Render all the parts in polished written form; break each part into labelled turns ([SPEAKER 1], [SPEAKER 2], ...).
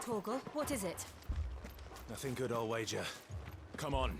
[SPEAKER 1] Torgal, what is it?
[SPEAKER 2] Nothing good, I'll wager. Come on.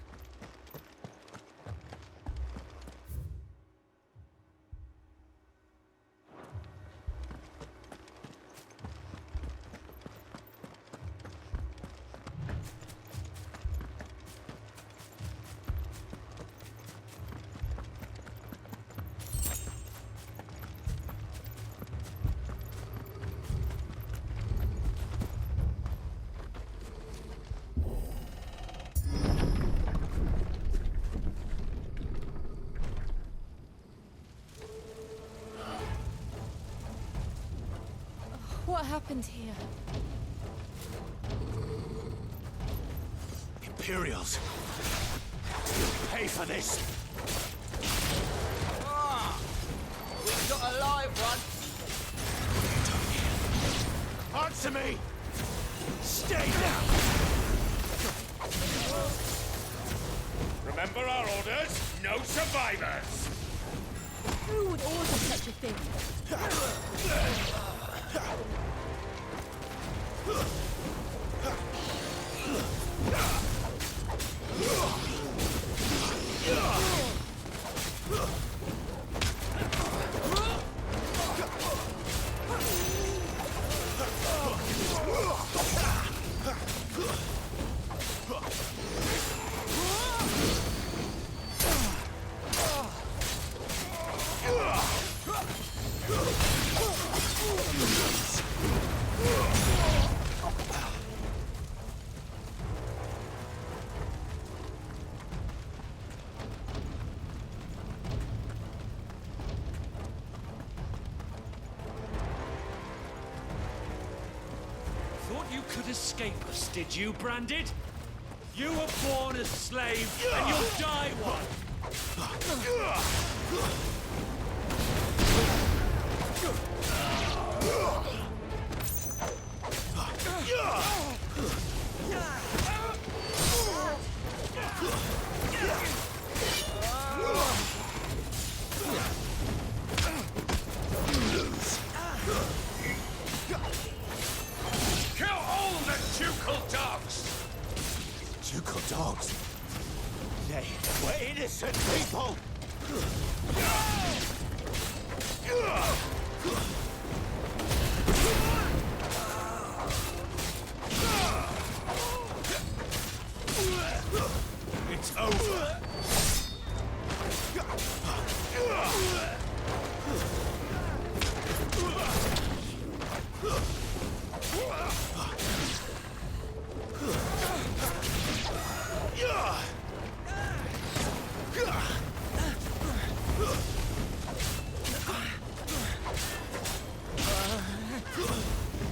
[SPEAKER 1] What happened here?
[SPEAKER 2] Imperials! You'll pay for this!
[SPEAKER 3] We've got a live one.
[SPEAKER 2] Answer me! Stay down!
[SPEAKER 4] Remember our orders? No survivors!
[SPEAKER 1] Who would order such a thing?
[SPEAKER 5] Thought you could escape us, did you, Branded? You were born a slave, and you'll die one!
[SPEAKER 4] Kill all the ducal dogs!
[SPEAKER 2] Ducal dogs? They were innocent people! It's over!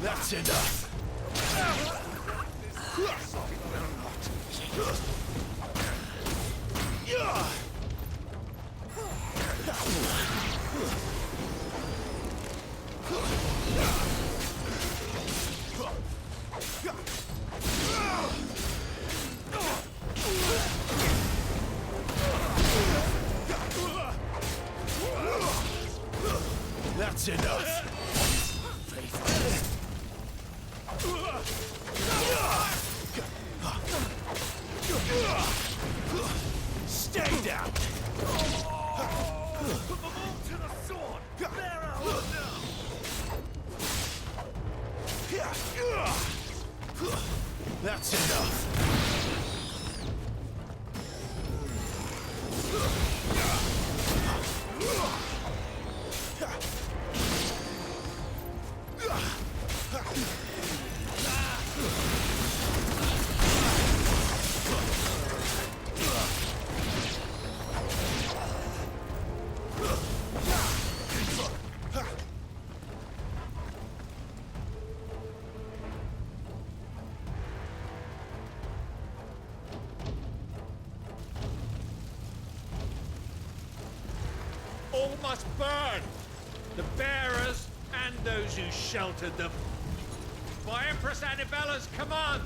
[SPEAKER 2] That's enough! That's enough! Stay down!
[SPEAKER 4] Put them all to the sword! Bear out now!
[SPEAKER 2] That's enough!
[SPEAKER 4] All must burn! The bearers and those who sheltered them. By Empress Annibella's command!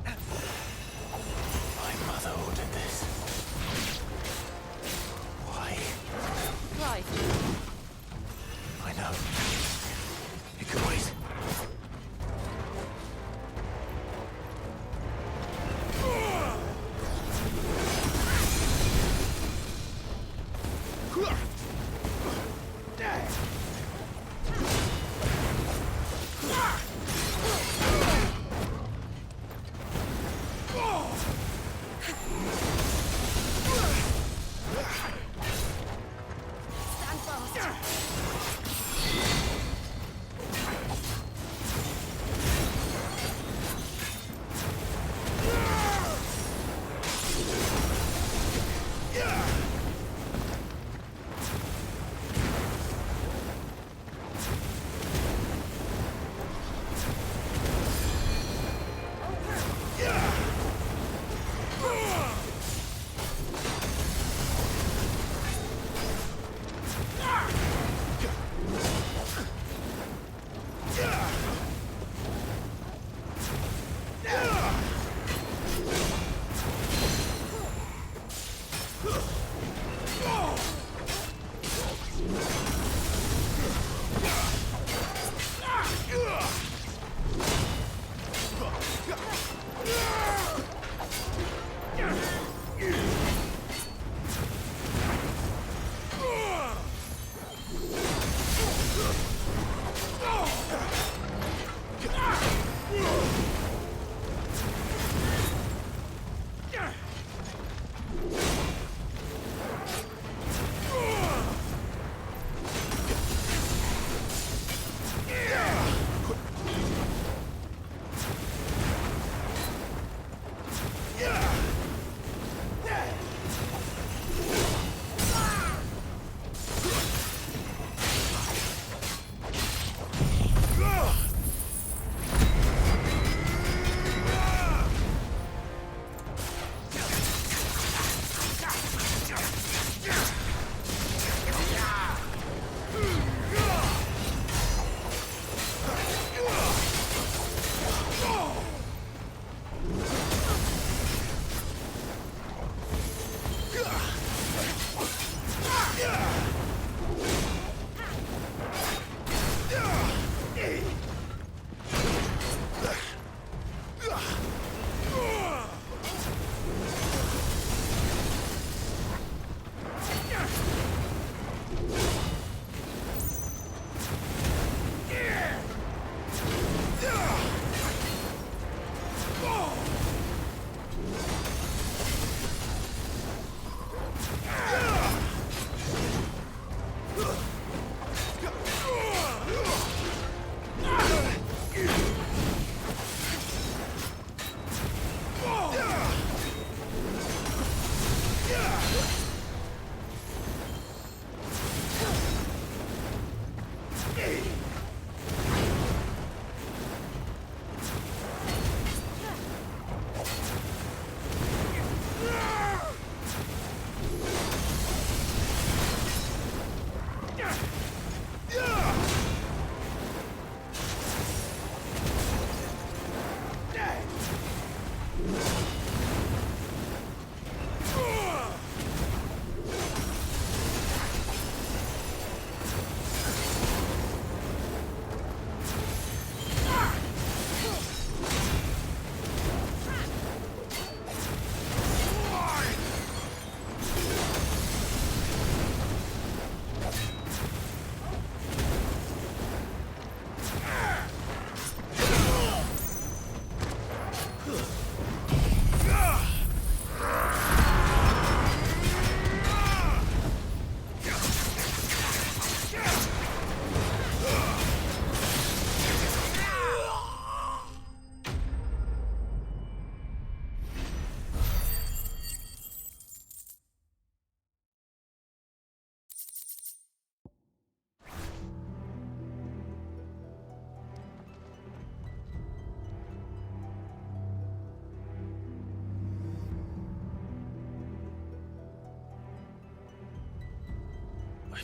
[SPEAKER 2] My mother ordered this. Why?
[SPEAKER 1] Right.
[SPEAKER 2] I know.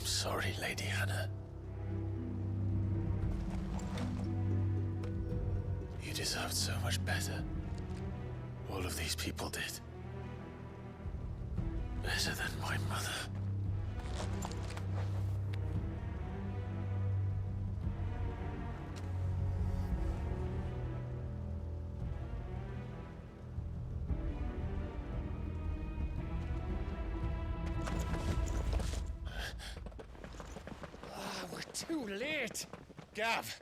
[SPEAKER 2] I'm sorry, Lady Hannah. You deserved so much better. All of these people did. Better than my mother.
[SPEAKER 4] We're too late. Gav.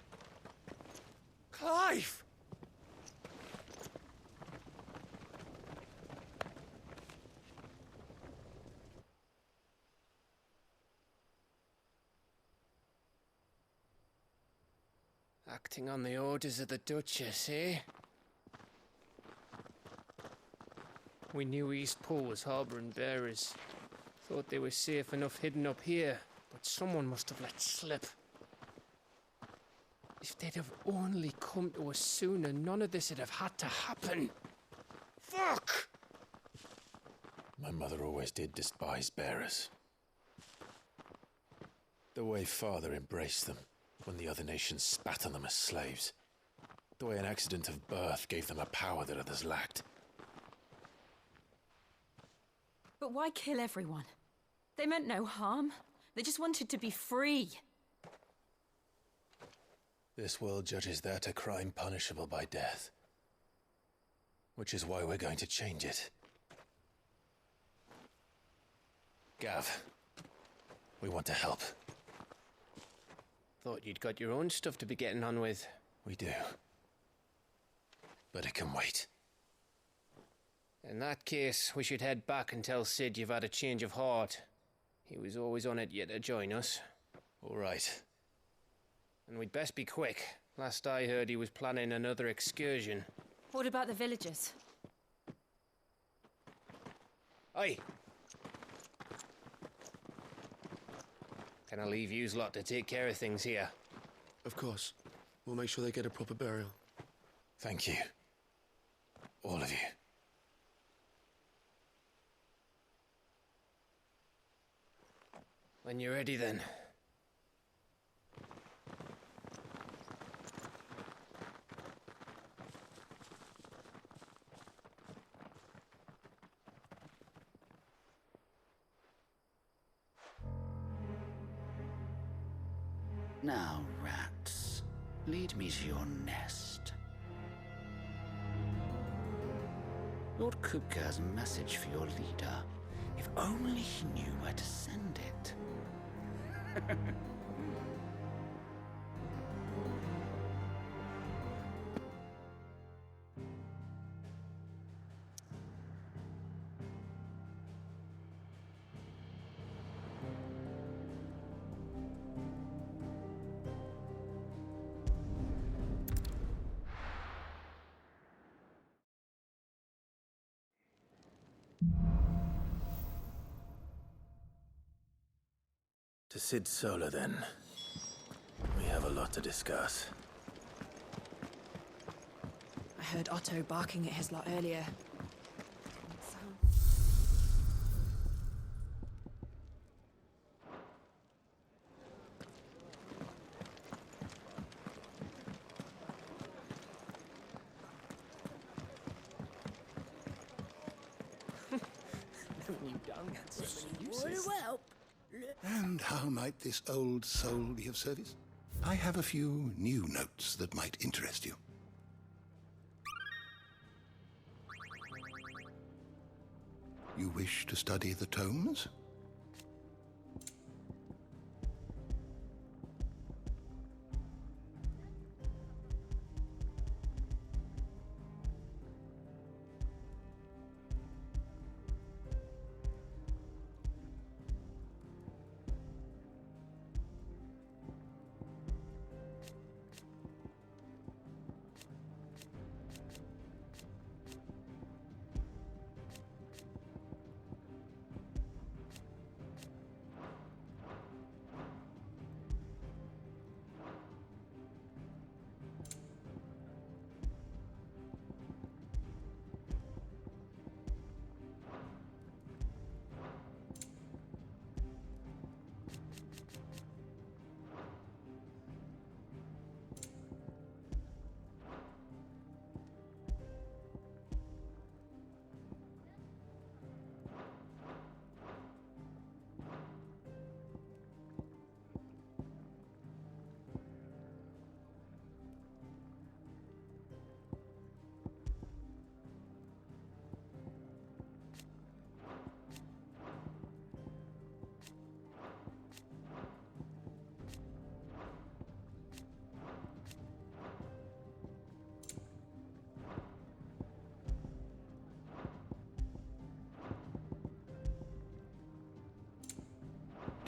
[SPEAKER 4] Clive.
[SPEAKER 2] Acting on the orders of the Duchess, eh? We knew Eastpool was harbouring bearers. Thought they were safe enough hidden up here, but someone must have let slip. If they'd have only come to us sooner, none of this would have had to happen. Fuck!
[SPEAKER 6] My mother always did despise bearers. The way Father embraced them when the other nations spat on them as slaves. The way an accident of birth gave them a power that others lacked.
[SPEAKER 1] But why kill everyone? They meant no harm. They just wanted to be free.
[SPEAKER 6] This world judges that a crime punishable by death. Which is why we're going to change it. Gav, we want to help.
[SPEAKER 2] Thought you'd got your own stuff to be getting on with.
[SPEAKER 6] We do. But it can wait.
[SPEAKER 2] In that case, we should head back and tell Sid you've had a change of heart. He was always on it yet to join us.
[SPEAKER 6] All right.
[SPEAKER 2] And we'd best be quick. Last I heard, he was planning another excursion.
[SPEAKER 1] What about the villagers?
[SPEAKER 2] Aye. Can I leave yous lot to take care of things here?
[SPEAKER 7] Of course. We'll make sure they get a proper burial.
[SPEAKER 6] Thank you. All of you.
[SPEAKER 2] When you're ready, then.
[SPEAKER 8] Now, rats, lead me to your nest. Lord Kupka has a message for your leader. If only he knew where to send it.
[SPEAKER 6] To Sid Solar, then. We have a lot to discuss.
[SPEAKER 1] I heard Otto barking at his lot earlier.
[SPEAKER 9] And how might this old soul be of service? I have a few new notes that might interest you. You wish to study the tomes?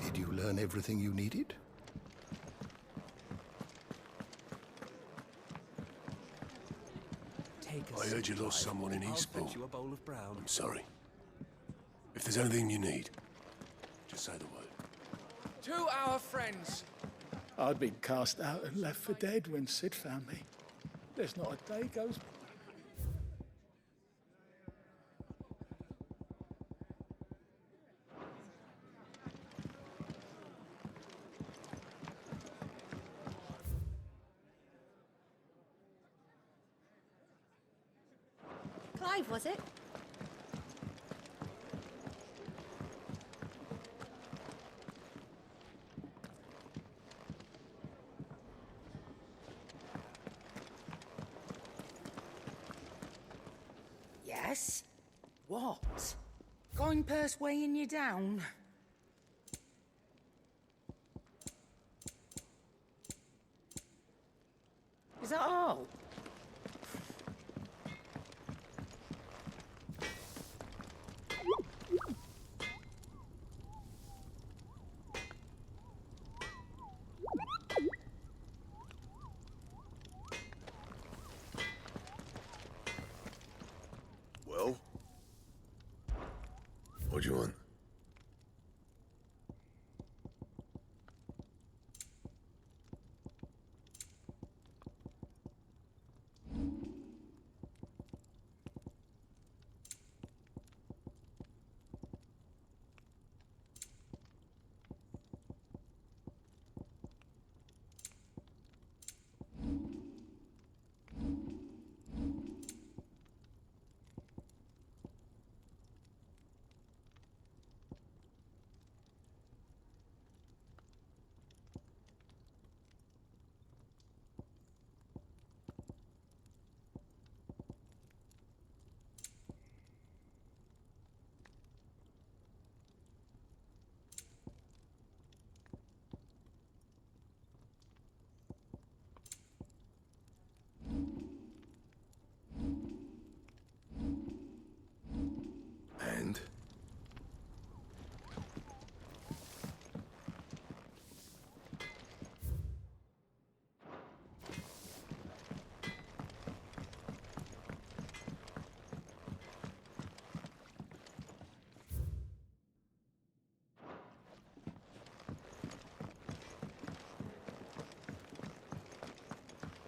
[SPEAKER 9] Did you learn everything you needed?
[SPEAKER 10] I heard you lost someone in Eastpool.
[SPEAKER 3] I'll fetch you a bowl of brown.
[SPEAKER 10] I'm sorry. If there's anything you need, just say the word.
[SPEAKER 3] To our friends.
[SPEAKER 11] I'd been cast out and left for dead when Sid found me. There's not a day goes by.
[SPEAKER 12] Clive, was it?
[SPEAKER 8] Yes? What? Goingpurse weighing you down? Is that all?
[SPEAKER 10] Well? What do you want? And?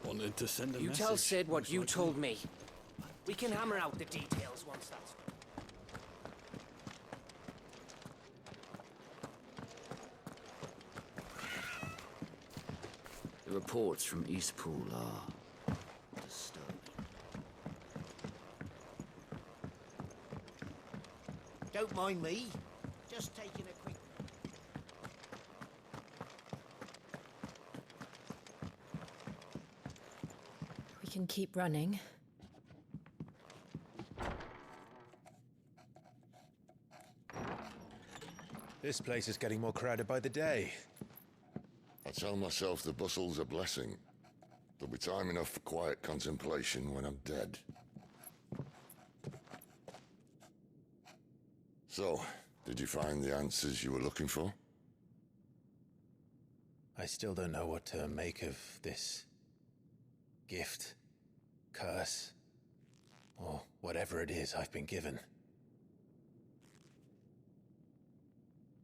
[SPEAKER 7] Wanted to send a
[SPEAKER 2] You
[SPEAKER 7] message.
[SPEAKER 2] tell Sid what you
[SPEAKER 7] Most
[SPEAKER 2] told me. We can hammer out the details once that's...
[SPEAKER 8] The reports from Eastpool are disturbing.
[SPEAKER 3] Don't mind me. Just taking a quick...
[SPEAKER 1] We can keep running.
[SPEAKER 6] This place is getting more crowded by the day.
[SPEAKER 13] I tell myself the bustle's a blessing. There'll be time enough for quiet contemplation when I'm dead. So, did you find the answers you were looking for?
[SPEAKER 6] I still don't know what to make of this gift, curse, or whatever it is I've been given.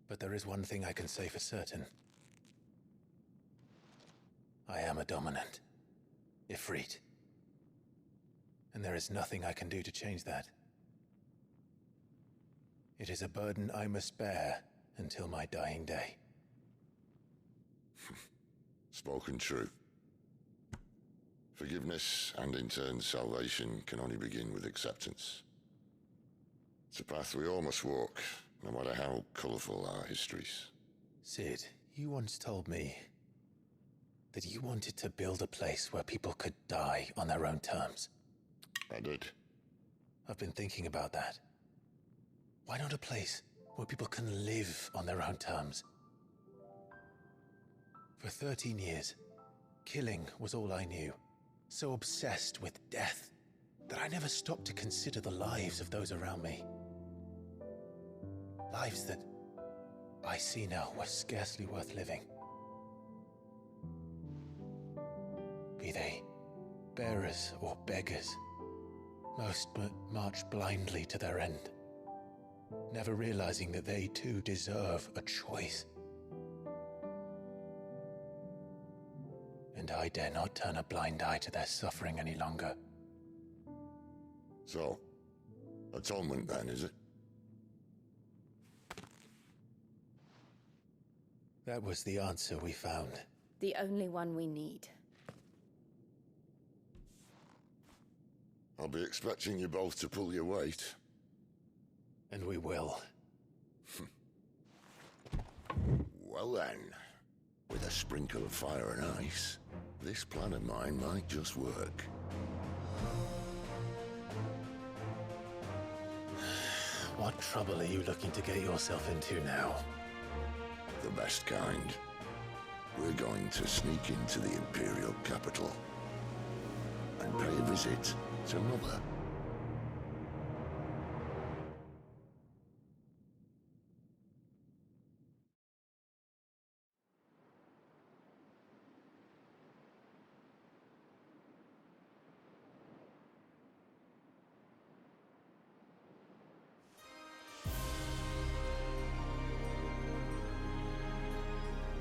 [SPEAKER 6] But there is one thing I can say for certain. I am a dominant, Ifrit. And there is nothing I can do to change that. It is a burden I must bear until my dying day.
[SPEAKER 13] Spoken true. Forgiveness and in turn salvation can only begin with acceptance. It's a path we all must walk, no matter how colourful our histories.
[SPEAKER 6] Sid, you once told me that you wanted to build a place where people could die on their own terms.
[SPEAKER 13] I did.
[SPEAKER 6] I've been thinking about that. Why not a place where people can live on their own terms? For 13 years, killing was all I knew. So obsessed with death that I never stopped to consider the lives of those around me. Lives that I see now were scarcely worth living. Be they bearers or beggars, Most march blindly to their end, never realizing that they too deserve a choice. And I dare not turn a blind eye to their suffering any longer.
[SPEAKER 13] So, atonement then, is it?
[SPEAKER 6] That was the answer we found.
[SPEAKER 12] The only one we need.
[SPEAKER 13] I'll be expecting you both to pull your weight.
[SPEAKER 6] And we will.
[SPEAKER 13] Well then, with a sprinkle of fire and ice, this plan of mine might just work.
[SPEAKER 6] What trouble are you looking to get yourself into now?
[SPEAKER 13] The best kind. We're going to sneak into the Imperial capital and pay a visit to Mother.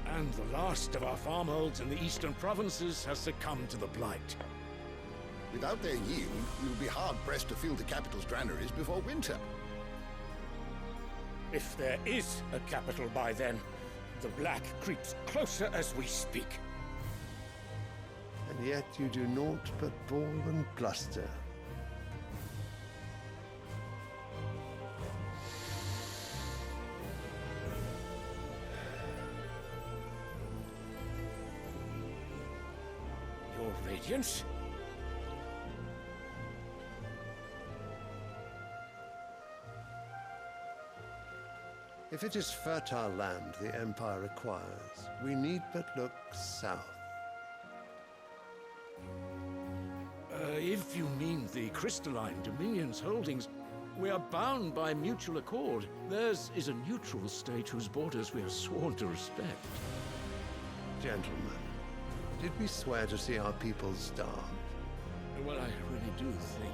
[SPEAKER 11] And the last of our farmholds in the eastern provinces has succumbed to the blight.
[SPEAKER 9] Without their yield, we will be hard-pressed to fill the capital's granaries before winter.
[SPEAKER 11] If there is a capital by then, the black creeps closer as we speak.
[SPEAKER 14] And yet you do naught but bawl and bluster.
[SPEAKER 11] Your Radiance?
[SPEAKER 14] If it is fertile land the Empire requires, we need but look south.
[SPEAKER 11] If you mean the Crystalline Dominion's holdings, we are bound by mutual accord. Theirs is a neutral state whose borders we are sworn to respect.
[SPEAKER 14] Gentlemen, did we swear to see our people starve?
[SPEAKER 11] Well, I really do think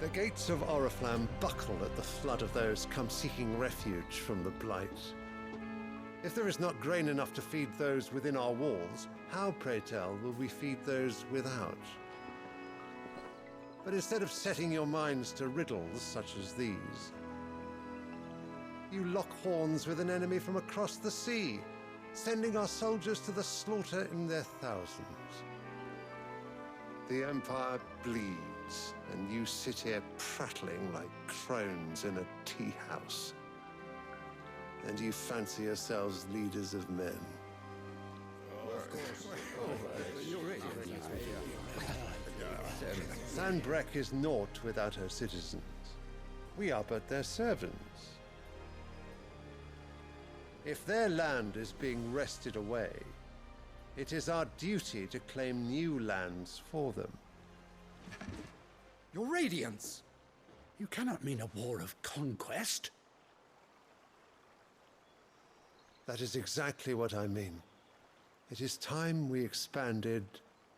[SPEAKER 14] The gates of Oriflamme buckle at the flood of those come seeking refuge from the blight. If there is not grain enough to feed those within our walls, how, pray tell, will we feed those without? But instead of setting your minds to riddles such as these, you lock horns with an enemy from across the sea, sending our soldiers to the slaughter in their thousands. The Empire bleeds, and you sit here prattling like crones in a tea house. And you fancy yourselves leaders of men. Sanbreque is naught without her citizens. We are but their servants. If their land is being wrested away, it is our duty to claim new lands for them.
[SPEAKER 11] Your Radiance! You cannot mean a war of conquest.
[SPEAKER 14] That is exactly what I mean. It is time we expanded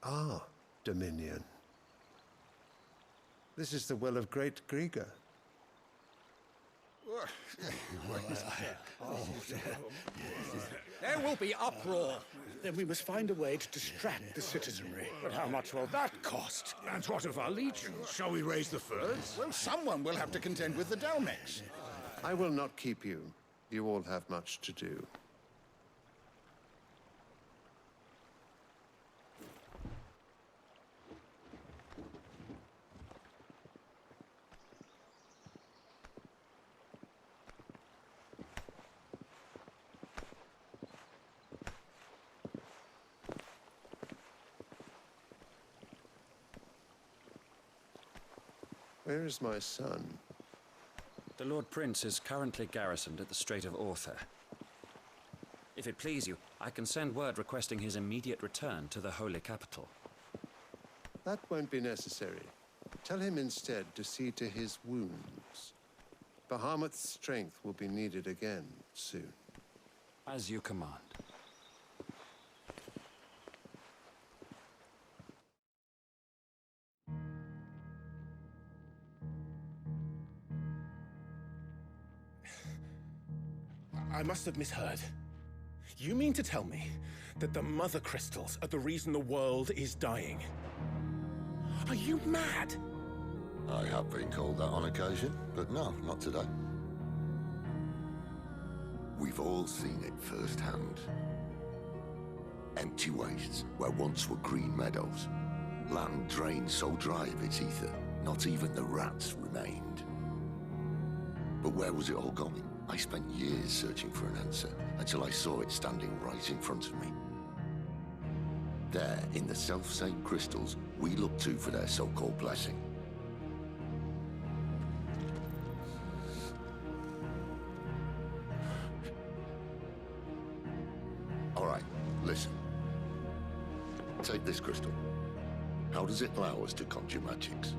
[SPEAKER 14] our dominion. This is the will of great Griga.
[SPEAKER 11] There will be uproar. Then we must find a way to distract the citizenry. But how much will that cost? And what of our legions? Shall we raise the furs?
[SPEAKER 9] Well, someone will have to contend with the Dalmex.
[SPEAKER 14] I will not keep you. You all have much to do. Where is my son?
[SPEAKER 15] The Lord Prince is currently garrisoned at the Strait of Orther. If it please you, I can send word requesting his immediate return to the Holy Capital.
[SPEAKER 14] That won't be necessary. Tell him instead to see to his wounds. Bahamut's strength will be needed again soon.
[SPEAKER 15] As you command.
[SPEAKER 6] I must have misheard. You mean to tell me that the Mother Crystals are the reason the world is dying? Are you mad?
[SPEAKER 13] I have been called that on occasion, but no, not today. We've all seen it firsthand. Empty wastes where once were green meadows. Land drained so dry of its ether, not even the rats remained. But where was it all going? I spent years searching for an answer, until I saw it standing right in front of me. There, in the self-same crystals we look to for their so-called blessing. All right, listen. Take this crystal. How does it allow us to conjure magics?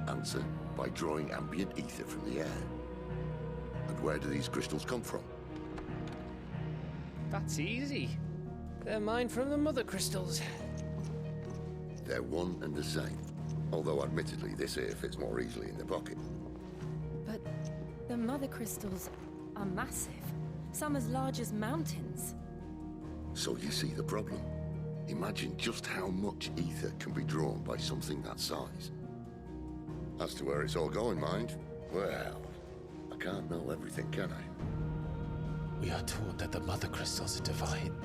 [SPEAKER 13] Answer, by drawing ambient ether from the air. And where do these crystals come from?
[SPEAKER 2] That's easy. They're mined from the Mother Crystals.
[SPEAKER 13] They're one and the same. Although admittedly this here fits more easily in the pocket.
[SPEAKER 12] But the Mother Crystals are massive. Some as large as mountains.
[SPEAKER 13] So you see the problem. Imagine just how much ether can be drawn by something that size. As to where it's all going, mind, well, I can't know everything, can I?
[SPEAKER 6] We are taught that the Mother Crystals are divine.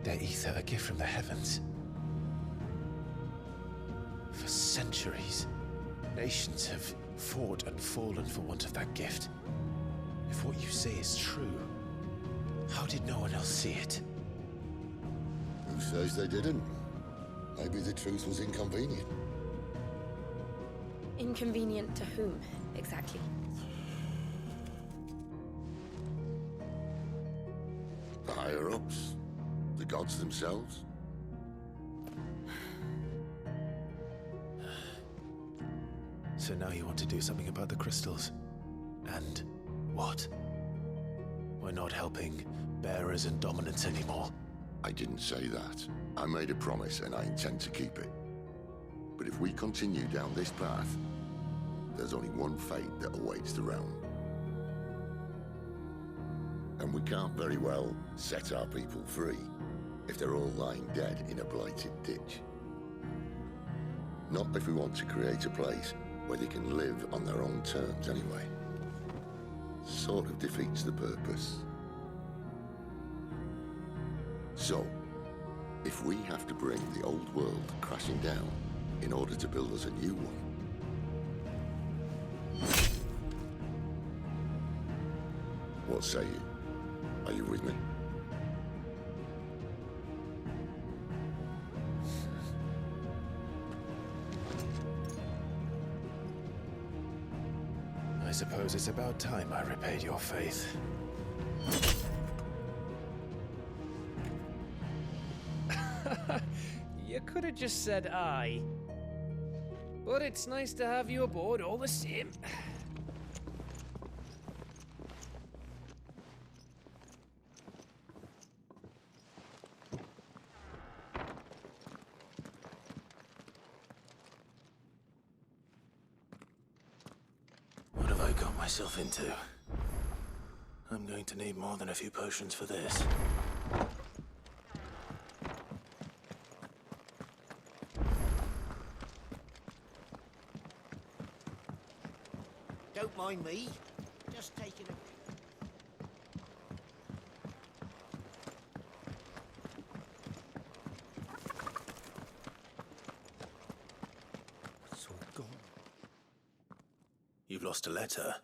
[SPEAKER 6] Their ether a gift from the heavens. For centuries, nations have fought and fallen for want of that gift. If what you say is true, how did no one else see it?
[SPEAKER 13] Who says they didn't? Maybe the truth was inconvenient.
[SPEAKER 12] Inconvenient to whom, exactly?
[SPEAKER 13] The higher-ups? The gods themselves?
[SPEAKER 6] So now you want to do something about the crystals? And what? We're not helping bearers and dominants anymore.
[SPEAKER 13] I didn't say that. I made a promise and I intend to keep it. But if we continue down this path, there's only one fate that awaits the realm. And we can't very well set our people free if they're all lying dead in a blighted ditch. Not if we want to create a place where they can live on their own terms anyway. Sort of defeats the purpose. So, if we have to bring the old world crashing down in order to build us a new one, what say you? Are you with me?
[SPEAKER 6] I suppose it's about time I repaid your faith.
[SPEAKER 2] You could have just said aye. But it's nice to have you aboard all the same.
[SPEAKER 6] What have I got myself into? I'm going to need more than a few potions for this.
[SPEAKER 3] Don't mind me. Just taking a...
[SPEAKER 6] It's all gone. You've lost a letter.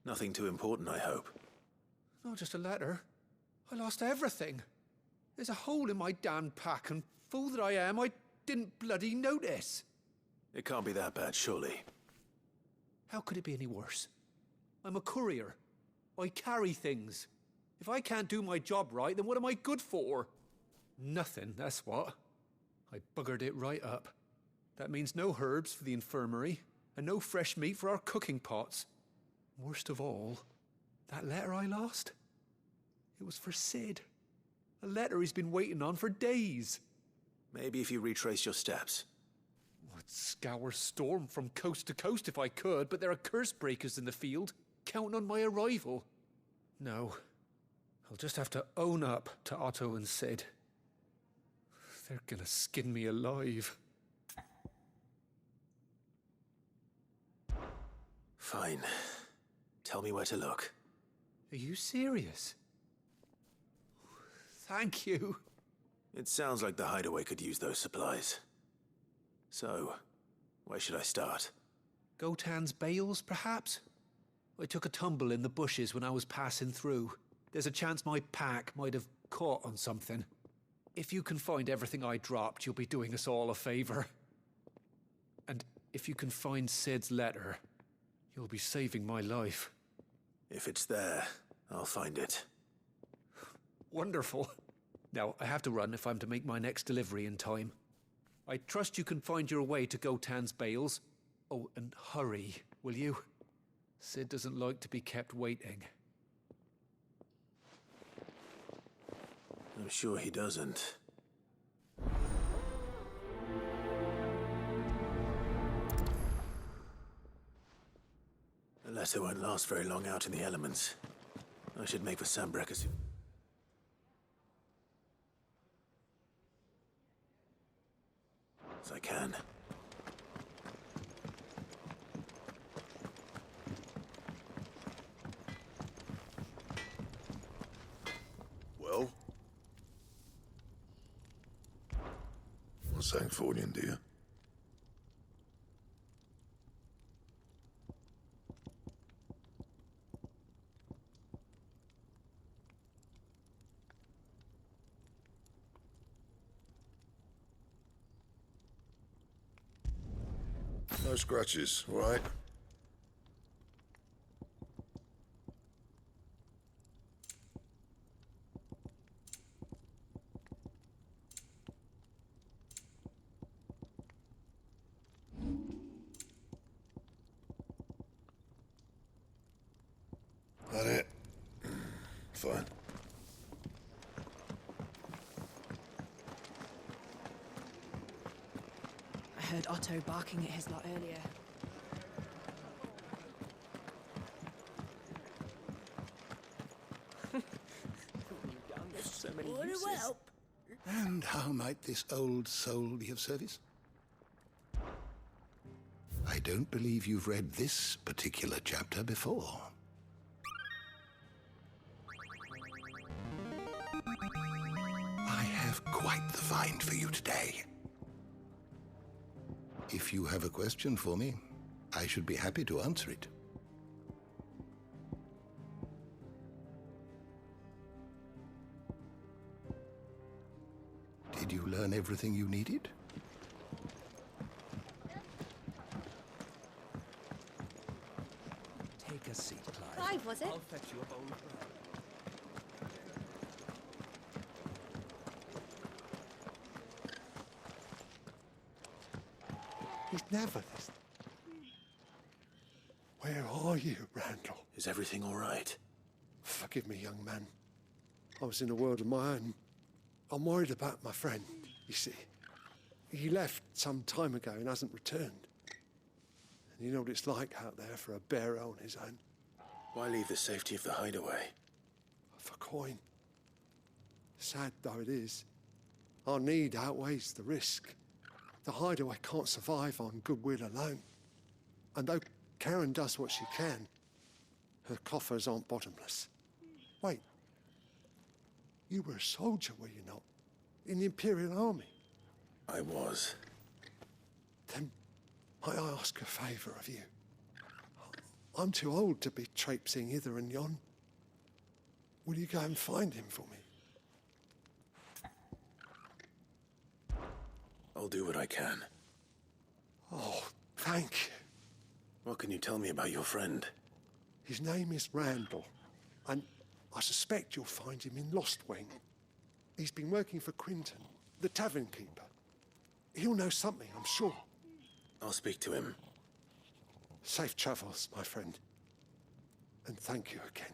[SPEAKER 6] Nothing too important, I hope.
[SPEAKER 4] Not just a letter. I lost everything. There's a hole in my damn pack, and fool that I am, I didn't bloody notice.
[SPEAKER 6] It can't be that bad, surely.
[SPEAKER 4] How could it be any worse? I'm a courier. I carry things. If I can't do my job right, then what am I good for? Nothing, that's what. I buggered it right up. That means no herbs for the infirmary, and no fresh meat for our cooking pots. Worst of all, that letter I lost? It was for Sid. A letter he's been waiting on for days.
[SPEAKER 16] Maybe if you retrace your steps.
[SPEAKER 4] I'd scour Storm from coast to coast if I could, but there are curse breakers in the field, counting on my arrival. No, I'll just have to own up to Otto and Sid. They're gonna skin me alive.
[SPEAKER 16] Fine. Tell me where to look.
[SPEAKER 4] Are you serious? Thank you.
[SPEAKER 16] It sounds like the hideaway could use those supplies. So, where should I start?
[SPEAKER 4] Gotan's bales, perhaps? I took a tumble in the bushes when I was passing through. There's a chance my pack might have caught on something. If you can find everything I dropped, you'll be doing us all a favor. And if you can find Sid's letter, you'll be saving my life.
[SPEAKER 16] If it's there, I'll find it.
[SPEAKER 4] Wonderful. Now, I have to run if I'm to make my next delivery in time. I trust you can find your way to Gotan's bales. Oh, and hurry, will you? Sid doesn't like to be kept waiting.
[SPEAKER 16] I'm sure he doesn't. The letter won't last very long out in the elements. I should make for Sanbreque as soon as I can.
[SPEAKER 10] Well?
[SPEAKER 13] What's Sancfordian, dear? No scratches, all right? That it? Fine.
[SPEAKER 17] I heard Otto barking at his lot earlier.
[SPEAKER 2] So many
[SPEAKER 9] Wanna
[SPEAKER 2] uses.
[SPEAKER 9] help? And how might this old soul be of service? I don't believe you've read this particular chapter before. I have quite the find for you today. If you have a question for me, I should be happy to answer it. Did you learn everything you needed?
[SPEAKER 4] Take a seat, Clive.
[SPEAKER 18] Clive, was it?
[SPEAKER 4] I'll fetch you a bowl of bread.
[SPEAKER 14] He's never this. Where are you, Randall?
[SPEAKER 16] Is everything all right?
[SPEAKER 14] Forgive me, young man. I was in a world of my own. I'm worried about my friend, you see. He left some time ago and hasn't returned. And you know what it's like out there for a bearer on his own.
[SPEAKER 16] Why leave the safety of the hideaway?
[SPEAKER 14] For coin. Sad though it is, our need outweighs the risk. The hideaway can't survive on goodwill alone. And though Karen does what she can, her coffers aren't bottomless. Wait. You were a soldier, were you not? In the Imperial Army?
[SPEAKER 16] I was.
[SPEAKER 14] Then might I ask a favour of you? I'm too old to be traipsing hither and yon. Will you go and find him for me?
[SPEAKER 16] I'll do what I can.
[SPEAKER 14] Oh, thank you.
[SPEAKER 16] What can you tell me about your friend?
[SPEAKER 14] His name is Randall, and I suspect you'll find him in Lostwing. He's been working for Quinton, the tavern keeper. He'll know something, I'm sure.
[SPEAKER 16] I'll speak to him.
[SPEAKER 14] Safe travels, my friend.
[SPEAKER 9] And thank you again.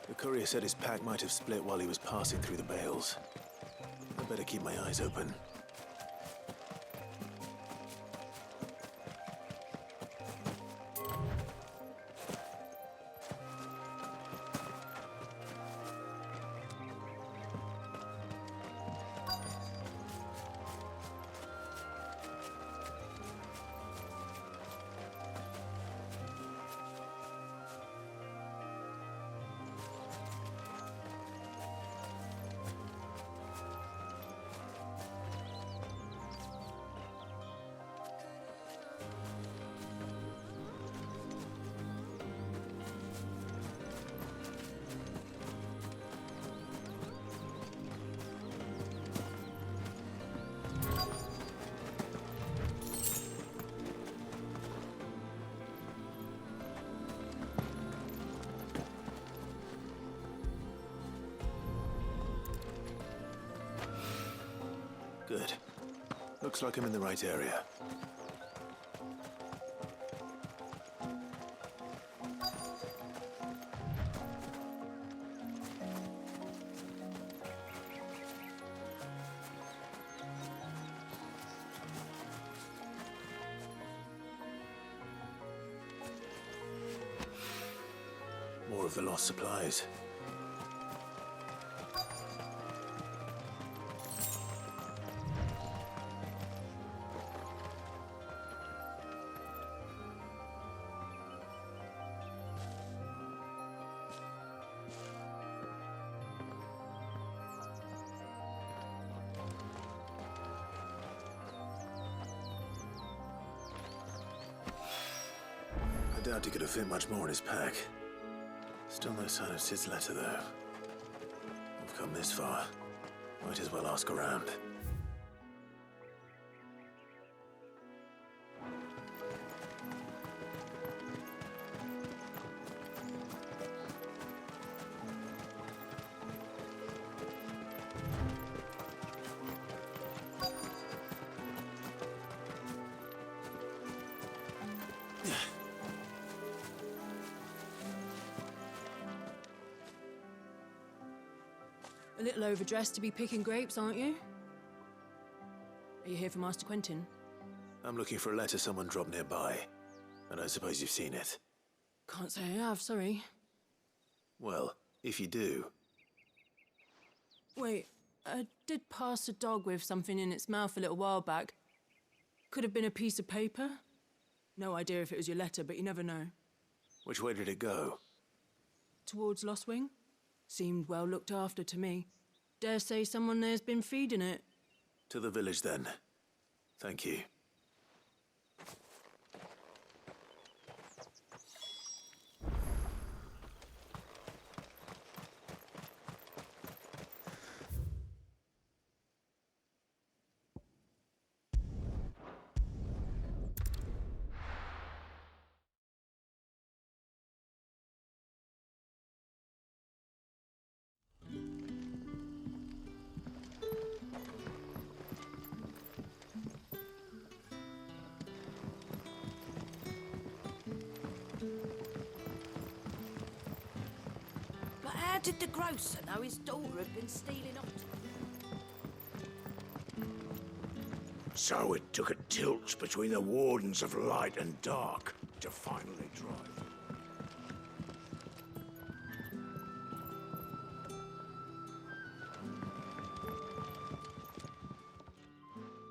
[SPEAKER 16] The courier said his pack might have split while he was passing through the bales. I better keep my eyes open. Good. Looks like I'm in the right area. More of the lost supplies. I doubt he could have fit much more in his pack. Still no sign of Sid's letter, though. We've come this far. Might as well ask around.
[SPEAKER 17] A little overdressed to be picking grapes, aren't you? Are you here for Master Quentin?
[SPEAKER 16] I'm looking for a letter someone dropped nearby. And I suppose you've seen it.
[SPEAKER 17] Can't say I have, sorry.
[SPEAKER 16] Well, if you do...
[SPEAKER 17] Wait, I did pass a dog with something in its mouth a little while back. Could have been a piece of paper. No idea if it was your letter, but you never know.
[SPEAKER 16] Which way did it go?
[SPEAKER 17] Towards Lost Wing. Seemed well looked after to me. Dare say someone there's been feeding it.
[SPEAKER 16] To the village, then. Thank you.
[SPEAKER 3] How did the grocer know his daughter had been stealing off?
[SPEAKER 18] So it took a tilt between the Wardens of Light and Dark to finally drive.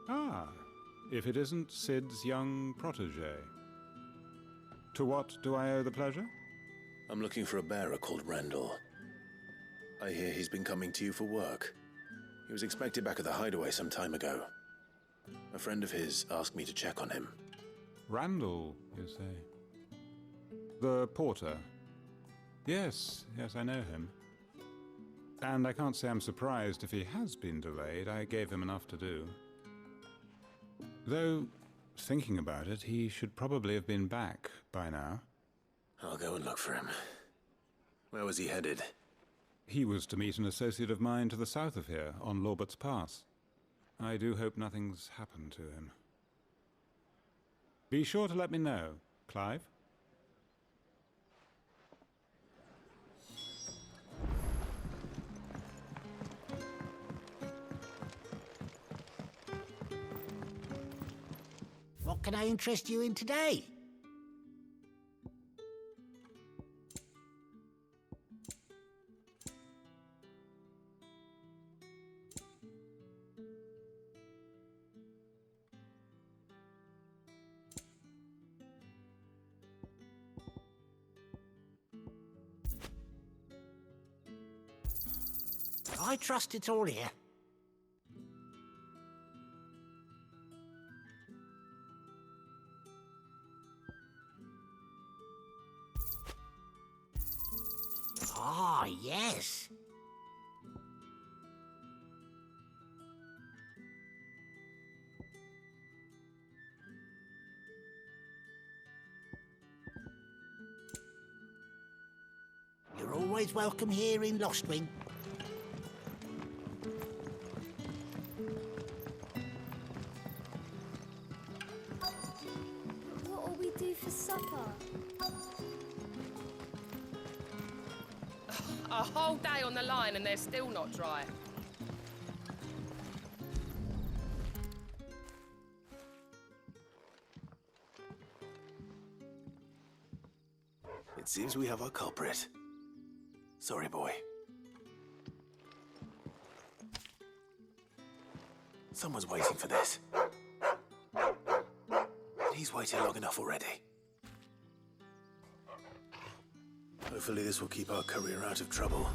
[SPEAKER 19] Ah, if it isn't Sid's young protege. To what do I owe the pleasure?
[SPEAKER 16] I'm looking for a bearer called Randall. I hear he's been coming to you for work. He was expected back at the hideaway some time ago. A friend of his asked me to check on him.
[SPEAKER 19] Randall, you say? The porter? Yes, I know him. And I can't say I'm surprised if he has been delayed. I gave him enough to do. Though, thinking about it, he should probably have been back by now.
[SPEAKER 16] I'll go and look for him. Where was he headed?
[SPEAKER 19] He was to meet an associate of mine to the south of here, on Lorbert's Pass. I do hope nothing's happened to him. Be sure to let me know, Clive.
[SPEAKER 3] What can I interest you in today? I trust it's all here. Ah, yes. You're always welcome here in Lostwing.
[SPEAKER 20] What'll we do for supper?
[SPEAKER 21] A whole day on the line and they're still not dry.
[SPEAKER 16] It seems we have our culprit. Sorry, boy. Someone's waiting for this. He's waited long enough already. Hopefully this will keep our courier out of trouble.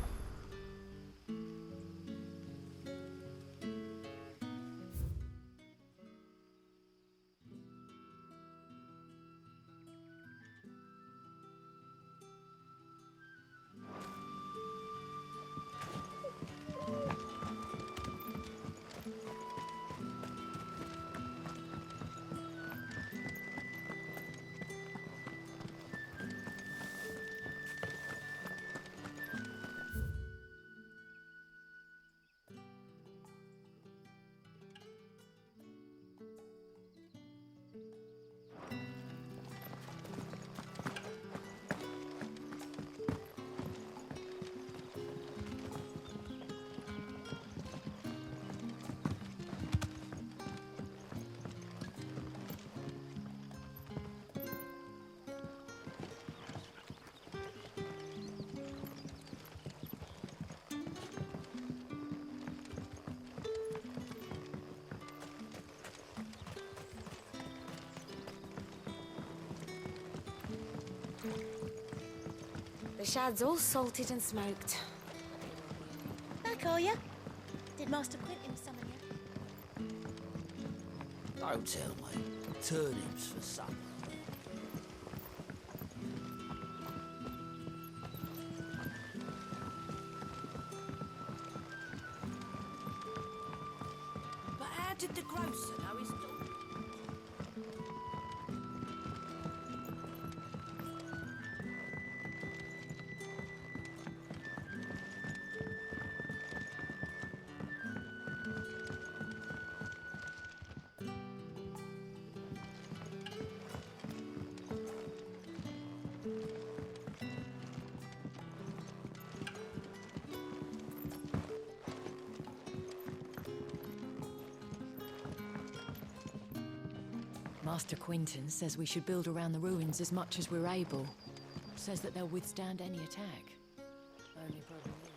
[SPEAKER 5] shad's all salted and smoked.
[SPEAKER 22] Back, are you? Did Master Quentin summon you?
[SPEAKER 3] Don't tell me. Turnips for supper. But how did the grocer know his daughter?
[SPEAKER 1] Master Quentin says we should build around the ruins as much as we're able. Says that they'll withstand any attack. Only problem is...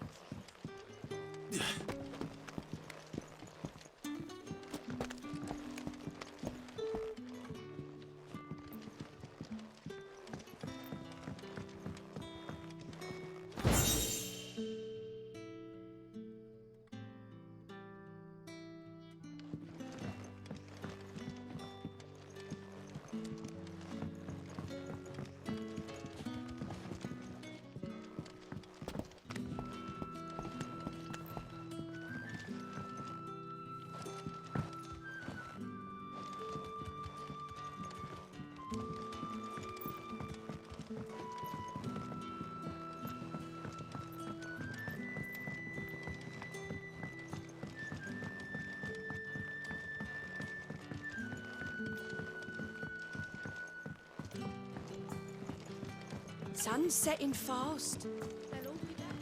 [SPEAKER 3] Sun's setting fast.
[SPEAKER 22] They'll all be back.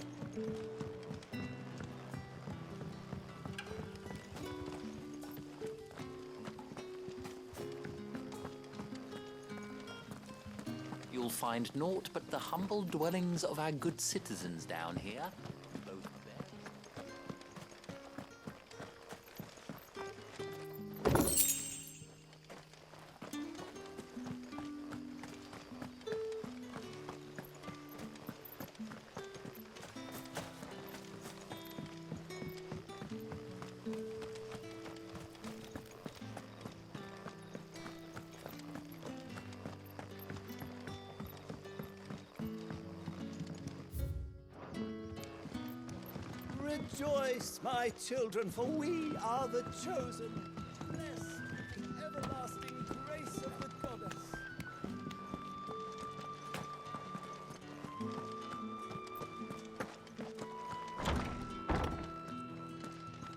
[SPEAKER 8] You'll find naught but the humble dwellings of our good citizens down here. Both bare.
[SPEAKER 23] Rejoice, my children, for we are the chosen, blessed with the everlasting grace of the goddess.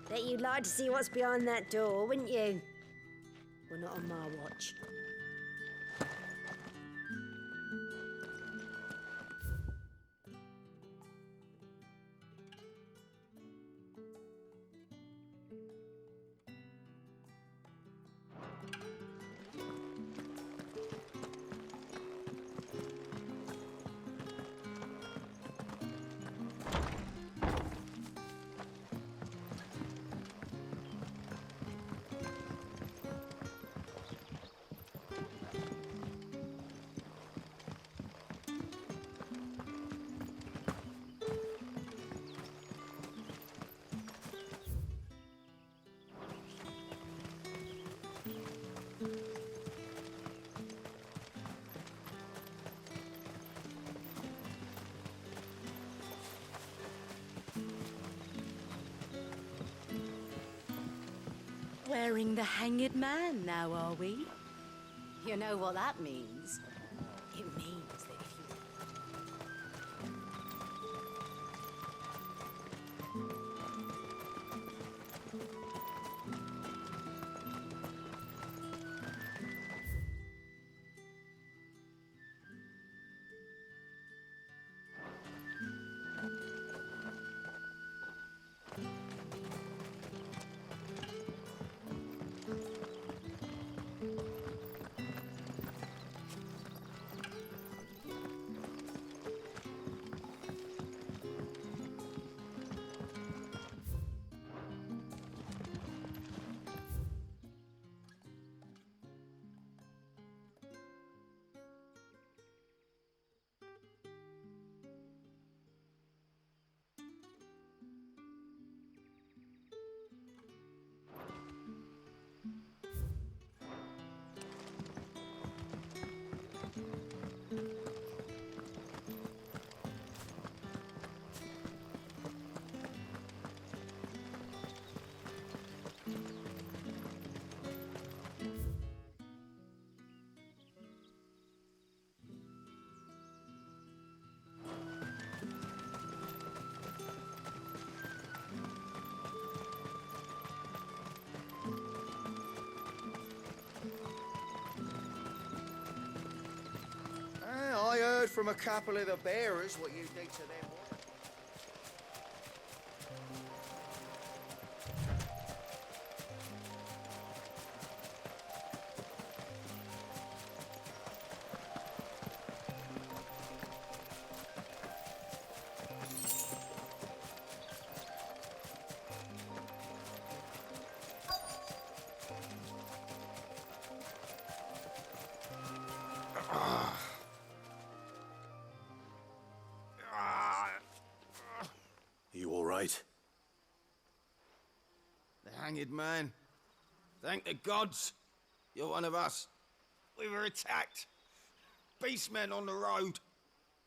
[SPEAKER 22] Bet you'd like to see what's behind that door, wouldn't you? Well, not on my watch. Wearing the hanged man now, are we? You know what that means? It means that if you...
[SPEAKER 7] from a couple of the bearers what you did to them.
[SPEAKER 16] You all right?
[SPEAKER 7] The hanged man. Thank the gods. You're one of us. We were attacked. Beastmen on the road.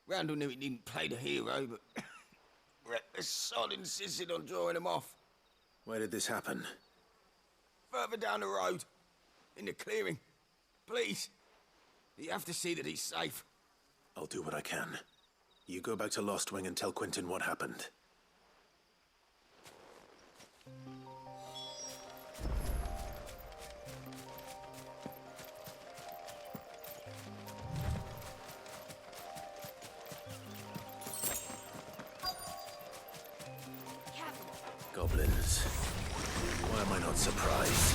[SPEAKER 7] Randall knew he didn't play the hero, but the sod insisted on drawing him off.
[SPEAKER 16] Where did this happen?
[SPEAKER 7] Further down the road. In the clearing. Please. You have to see that he's safe.
[SPEAKER 16] I'll do what I can. You go back to Lost Wing and tell Quentin what happened. Goblins. Why am I not surprised?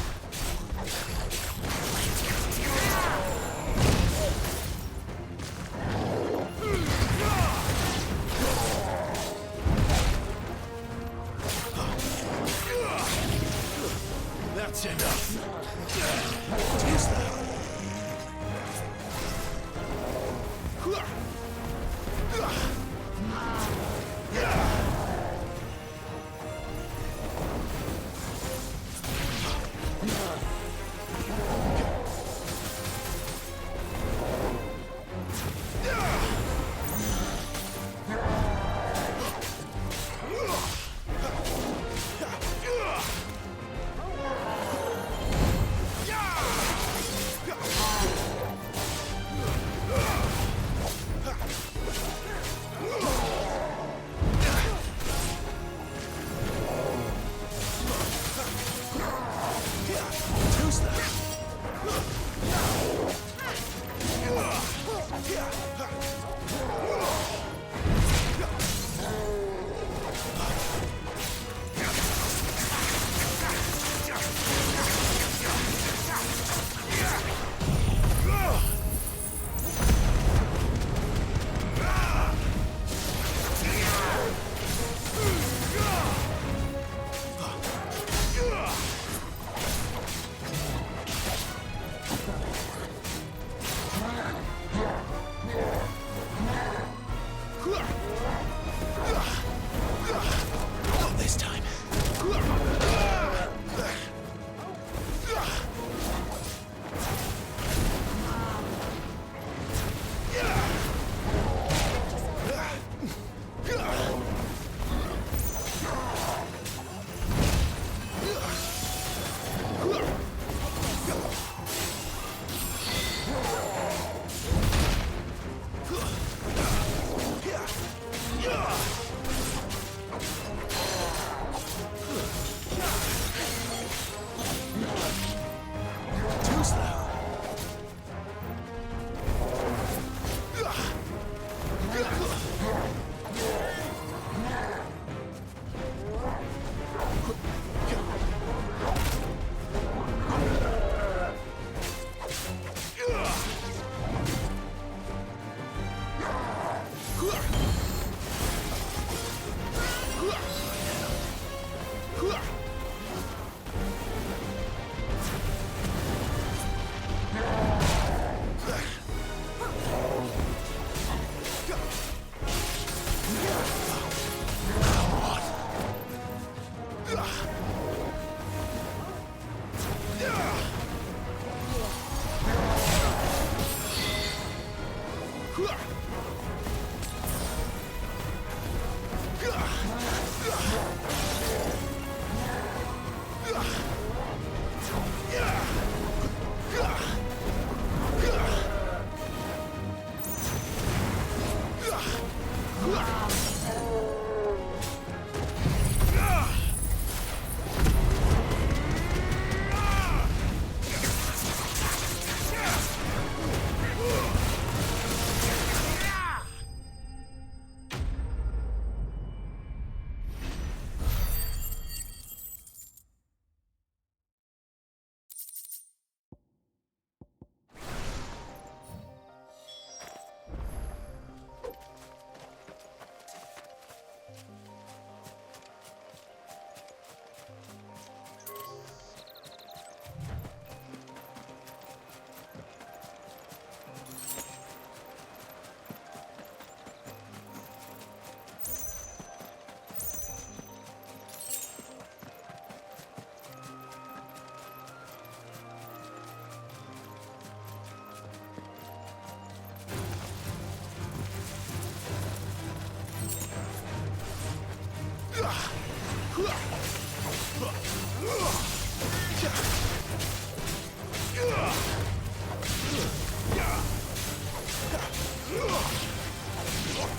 [SPEAKER 10] That's enough. What is that? Not this time. Too slow. Come on.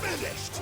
[SPEAKER 18] Finished!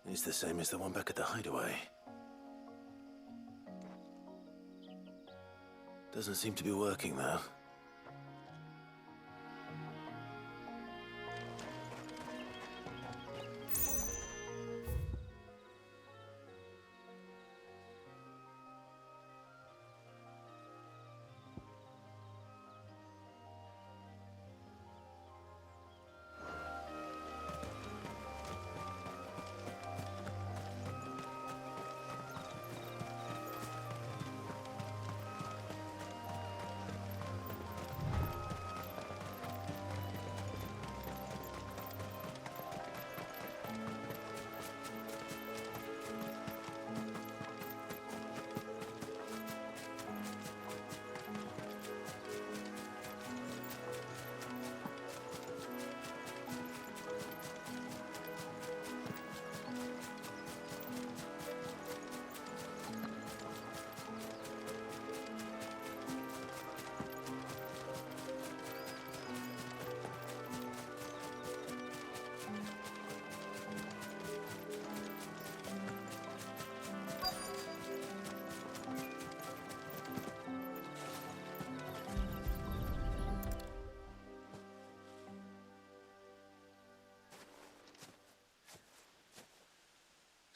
[SPEAKER 16] He's the same as the one back at the hideaway. Doesn't seem to be working, though.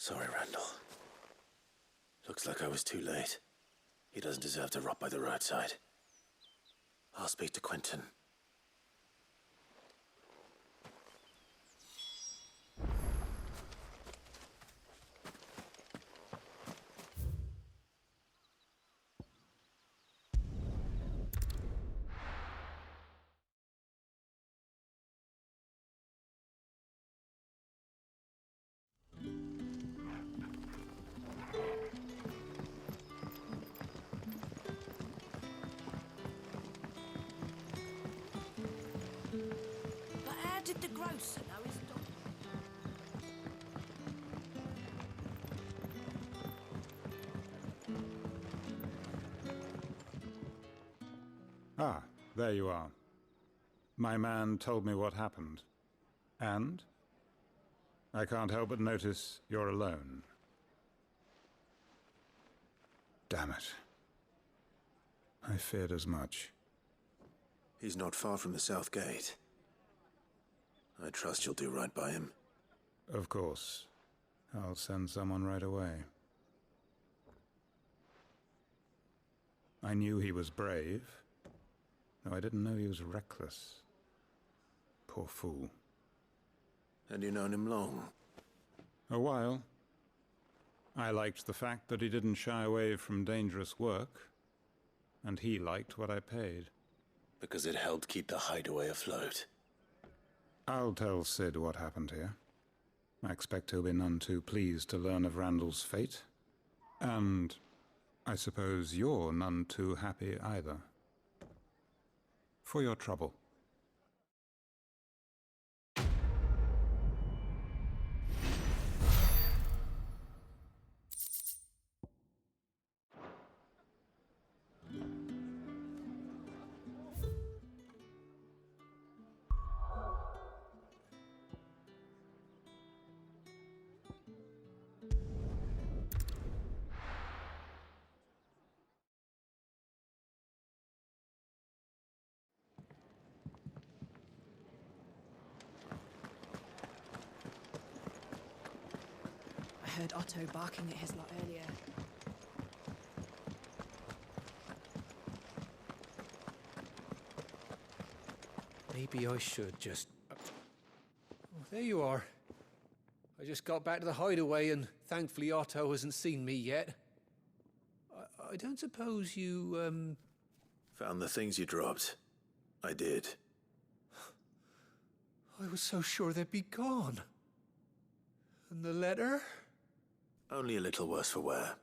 [SPEAKER 16] Sorry, Randall. Looks like I was too late. He doesn't deserve to rot by the roadside. I'll speak to Quentin.
[SPEAKER 3] Did the grocer know his dog?
[SPEAKER 19] Ah, there you are. My man told me what happened. And? I can't help but notice you're alone. Damn it. I feared as much.
[SPEAKER 16] He's not far from the South Gate. I trust you'll do right by him.
[SPEAKER 19] Of course. I'll send someone right away. I knew he was brave, though I didn't know he was reckless. Poor fool.
[SPEAKER 16] And you known him long?
[SPEAKER 19] A while. I liked the fact that he didn't shy away from dangerous work, and he liked what I paid.
[SPEAKER 16] Because it helped keep the hideaway afloat.
[SPEAKER 19] I'll tell Sid what happened here. I expect he'll be none too pleased to learn of Randall's fate. And I suppose you're none too happy either. For your trouble.
[SPEAKER 3] heard Otto barking at his lot earlier.
[SPEAKER 4] Maybe I should just... Oh, there you are. I just got back to the hideaway and thankfully Otto hasn't seen me yet. I don't suppose you,
[SPEAKER 16] Found the things you dropped. I did.
[SPEAKER 4] I was so sure they'd be gone. And the letter?
[SPEAKER 16] Only a little worse for wear.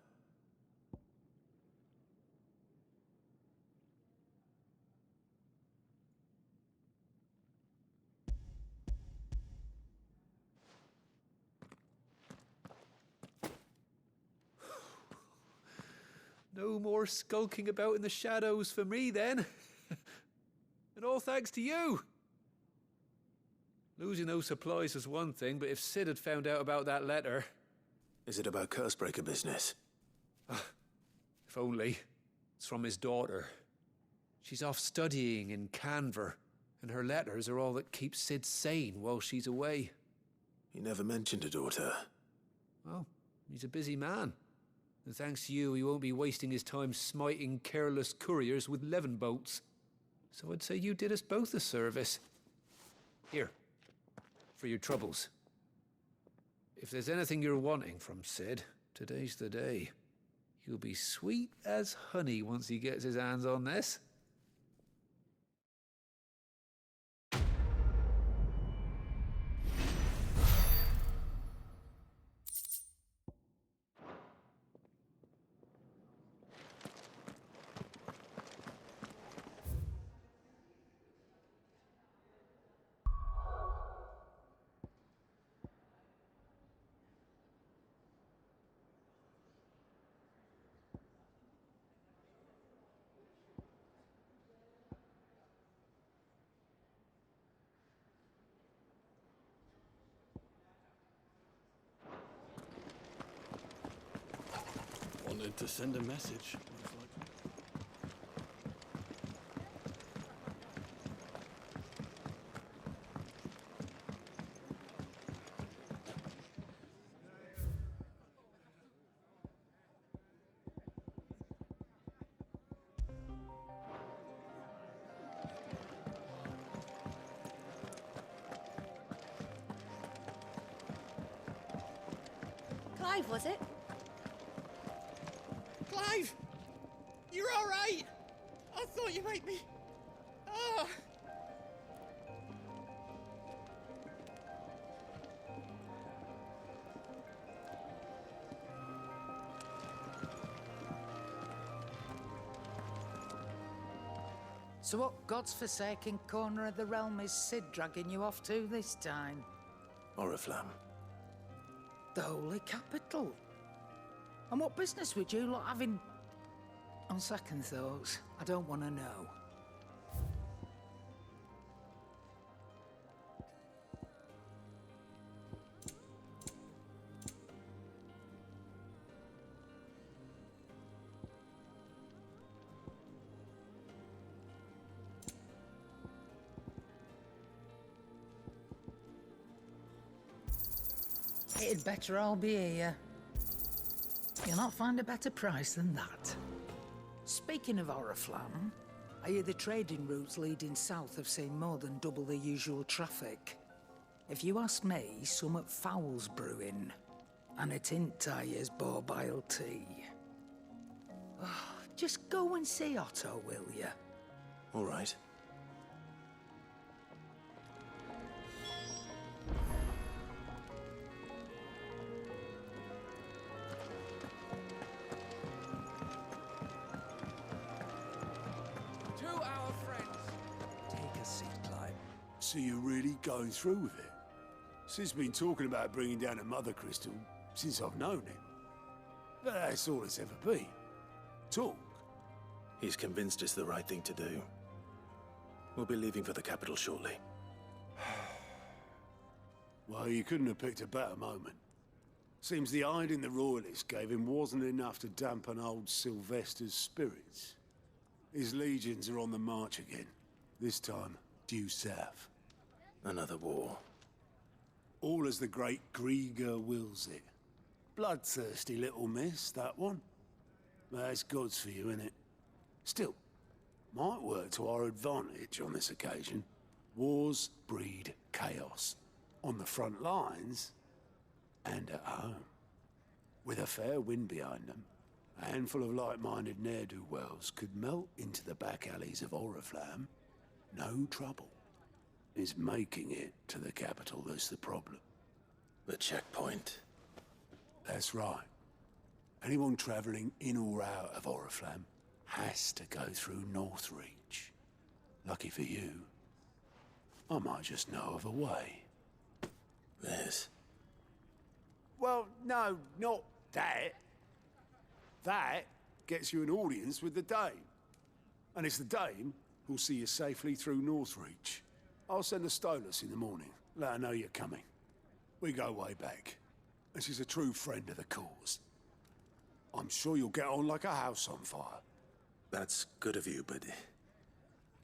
[SPEAKER 4] No more skulking about in the shadows for me, then. And all thanks to you. Losing those supplies was one thing, but if Sid had found out about that letter...
[SPEAKER 16] Is it about Cursebreaker business?
[SPEAKER 4] If only. It's from his daughter. She's off studying in Canver, and her letters are all that keeps Sid sane while she's away.
[SPEAKER 16] He never mentioned a daughter.
[SPEAKER 4] Well, he's a busy man. And thanks to you, he won't be wasting his time smiting careless couriers with levin bolts. So I'd say you did us both a service. Here, for your troubles. If there's anything you're wanting from Sid, today's the day. He'll be sweet as honey once he gets his hands on this.
[SPEAKER 23] Wanted to send a message.
[SPEAKER 22] Clive, was it?
[SPEAKER 7] Clive! You're all right! I thought you might be... Ah!
[SPEAKER 8] So what God's forsaken corner of the realm is Sid dragging you off to this time?
[SPEAKER 16] Oriflamme.
[SPEAKER 8] The Holy Capital. And what business would you lot having... On second thoughts, I don't want to know. It'd better all be here. You'll not find a better price than that. Speaking of Oriflamme, I hear the trading routes leading south have seen more than double the usual traffic. If you ask me, summat foul's brewing. And a tint tires borbile tea. Just go and see Otto, will you?
[SPEAKER 16] All right.
[SPEAKER 18] So you're really going through with it? Sid's been talking about bringing down a Mother Crystal since I've known him. But that's all it's ever been. Talk.
[SPEAKER 16] He's convinced it's the right thing to do. We'll be leaving for the capital shortly.
[SPEAKER 18] Well, you couldn't have picked a better moment. Seems the hiding the Royalists gave him wasn't enough to dampen old Sylvester's spirits. His legions are on the march again. This time, due south.
[SPEAKER 16] Another war.
[SPEAKER 18] All as the great Grieger wills it. Bloodthirsty little miss, that one. That's God's for you, innit? Still, might work to our advantage on this occasion. Wars breed chaos. On the front lines, and at home. With a fair wind behind them, a handful of like-minded ne'er-do-wells could melt into the back alleys of Oriflamme. No trouble. It's making it to the capital that's the problem.
[SPEAKER 16] The checkpoint.
[SPEAKER 18] That's right. Anyone travelling in or out of Oriflamme has to go through Northreach. Lucky for you, I might just know of a way.
[SPEAKER 16] This?
[SPEAKER 18] Well, no, not that. That gets you an audience with the Dame. And it's the Dame who'll see you safely through Northreach. I'll send a Stolas in the morning, let her know you're coming. We go way back, and she's a true friend of the cause. I'm sure you'll get on like a house on fire.
[SPEAKER 16] That's good of you, but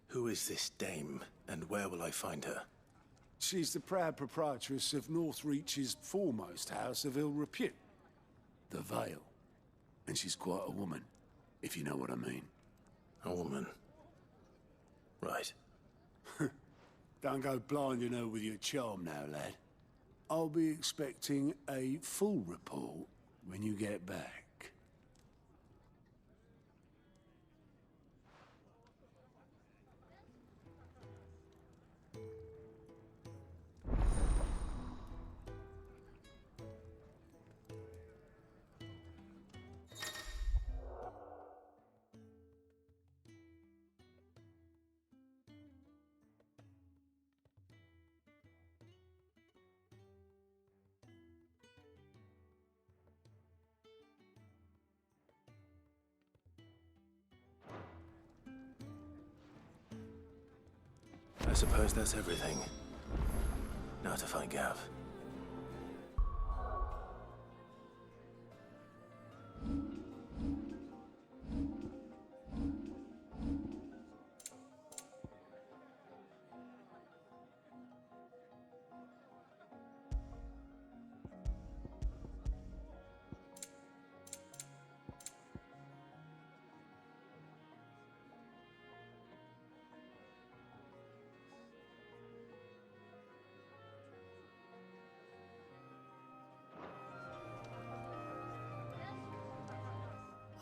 [SPEAKER 16] who is this Dame, and where will I find her?
[SPEAKER 18] She's the proud proprietress of Northreach's foremost house of ill repute, the Vale. And she's quite a woman, if you know what I mean.
[SPEAKER 16] A woman? Right.
[SPEAKER 18] Don't go blinding her with your charm now, lad. I'll be expecting a full report when you get back.
[SPEAKER 16] I suppose that's everything. Now to find Gav.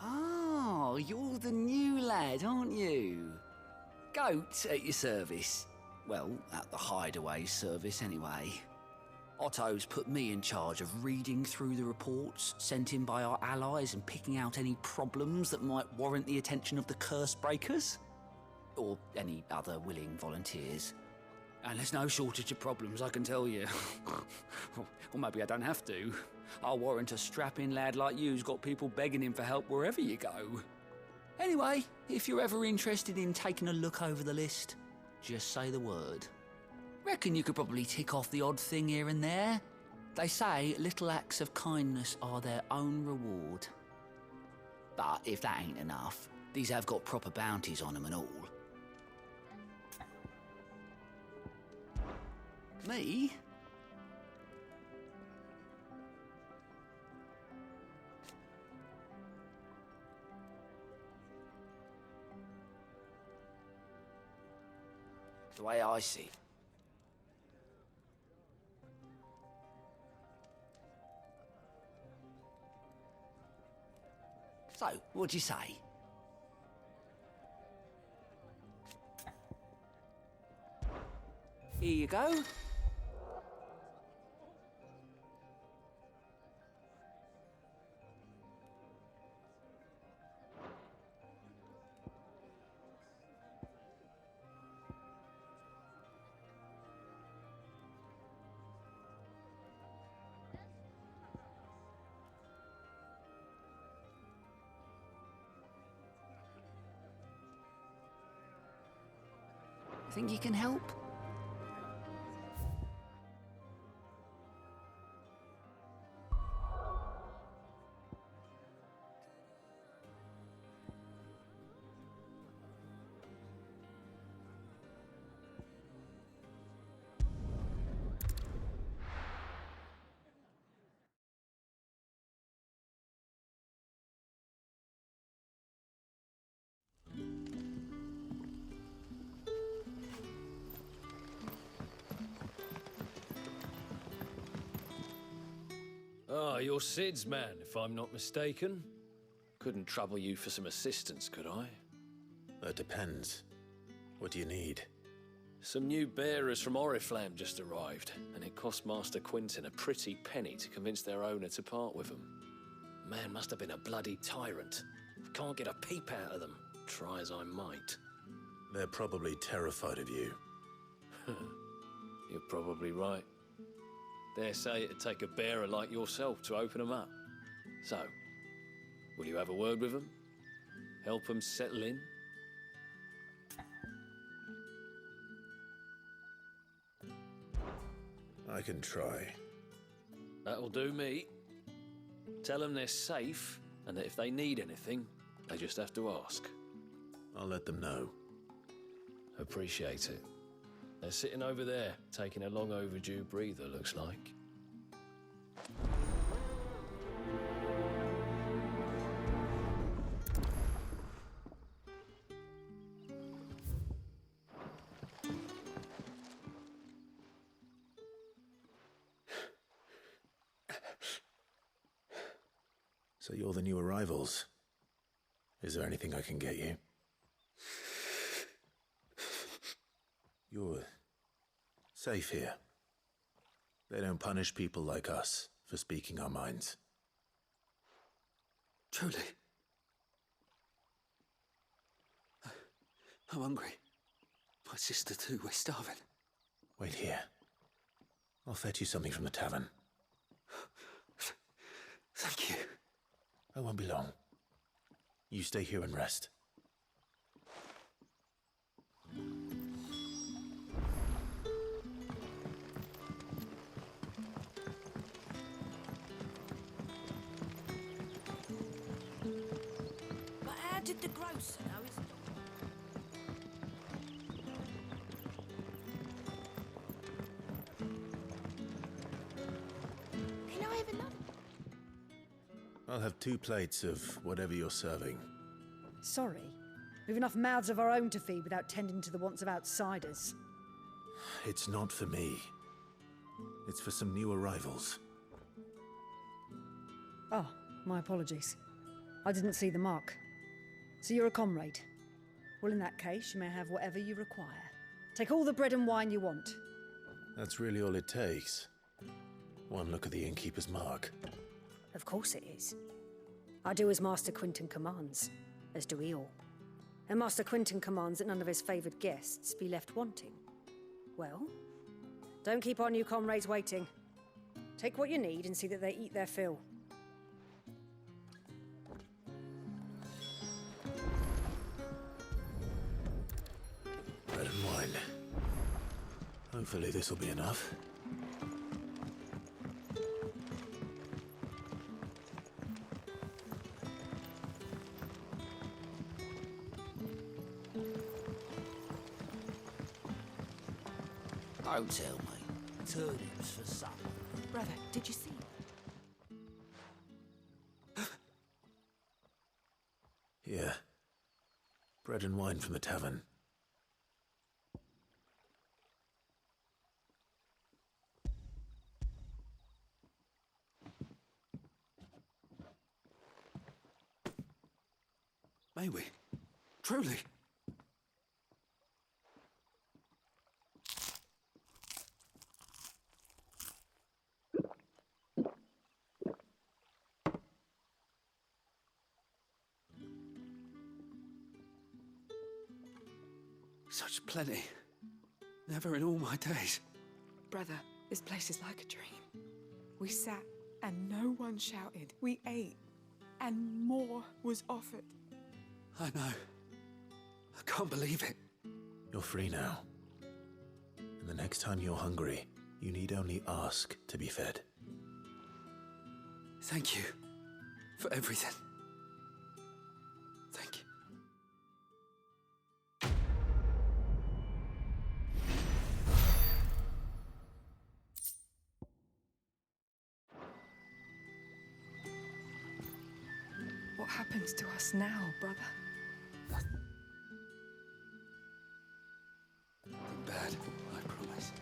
[SPEAKER 11] Oh, you're the new lad, aren't you? Goat at your service. Well, at the Hideaway service, anyway. Otto's put me in charge of reading through the reports sent in by our allies and picking out any problems that might warrant the attention of the curse breakers. Or any other willing volunteers. And there's no shortage of problems, I can tell you. Or maybe I don't have to. I'll warrant a strapping lad like you's got people begging him for help wherever you go. Anyway, if you're ever interested in taking a look over the list, just say the word. Reckon you could probably tick off the odd thing here and there. They say little acts of kindness are their own reward. But if that ain't enough, these have got proper bounties on them and all. Me? The way I see it. So, what'd you say? Here you go. Think you can help?
[SPEAKER 6] Ah, you're Sid's man, if I'm not mistaken. Couldn't trouble you for some assistance, could I?
[SPEAKER 16] That depends. What do you need?
[SPEAKER 6] Some new bearers from Oriflamme just arrived, and it cost Master Quinton a pretty penny to convince their owner to part with them. Man must have been a bloody tyrant. Can't get a peep out of them, try as I might.
[SPEAKER 16] They're probably terrified of you.
[SPEAKER 6] You're probably right. Dare say it'd take a bearer like yourself to open them up. So, will you have a word with them? Help them settle in?
[SPEAKER 16] I can try.
[SPEAKER 6] That'll do me. Tell them they're safe, and that if they need anything, they just have to ask.
[SPEAKER 16] I'll let them know.
[SPEAKER 6] Appreciate it. They're sitting over there, taking a long overdue breather, looks like.
[SPEAKER 16] So you're the new arrivals. Is there anything I can get you? You're safe here. They don't punish people like us for speaking our minds.
[SPEAKER 11] Truly. I'm hungry. My sister too, we're starving.
[SPEAKER 16] Wait here. I'll fetch you something from the tavern.
[SPEAKER 11] Thank you.
[SPEAKER 16] I won't be long. You stay here and rest.
[SPEAKER 3] But how did the grocer know his
[SPEAKER 22] Can I have another?
[SPEAKER 16] I'll have 2 plates of whatever you're serving.
[SPEAKER 12] Sorry. We've enough mouths of our own to feed without tending to the wants of outsiders.
[SPEAKER 16] It's not for me. It's for some new arrivals.
[SPEAKER 12] Oh, my apologies. I didn't see the mark. So you're a comrade? Well, in that case, you may have whatever you require. Take all the bread and wine you want.
[SPEAKER 16] That's really all it takes. One look at the innkeeper's mark.
[SPEAKER 12] Of course it is. I do as Master Quinton commands, as do we all. And Master Quinton commands that none of his favoured guests be left wanting. Well, don't keep our new comrades waiting. Take what you need and see that they eat their fill.
[SPEAKER 16] Bread and wine. Hopefully this'll be enough.
[SPEAKER 7] Don't tell me. Turnips for supper.
[SPEAKER 3] Brother, did you see?
[SPEAKER 16] Here. Bread and wine from the tavern.
[SPEAKER 11] May we? Truly? Such plenty. Never in all my days.
[SPEAKER 15] Brother, this place is like a dream. We sat and no one shouted. We ate and more was offered.
[SPEAKER 11] I know. I can't believe it.
[SPEAKER 16] You're free now. And the next time you're hungry, you need only ask to be fed.
[SPEAKER 11] Thank you for everything. Thank you.
[SPEAKER 15] What happens to us now, brother?
[SPEAKER 11] Nothing bad, I promise.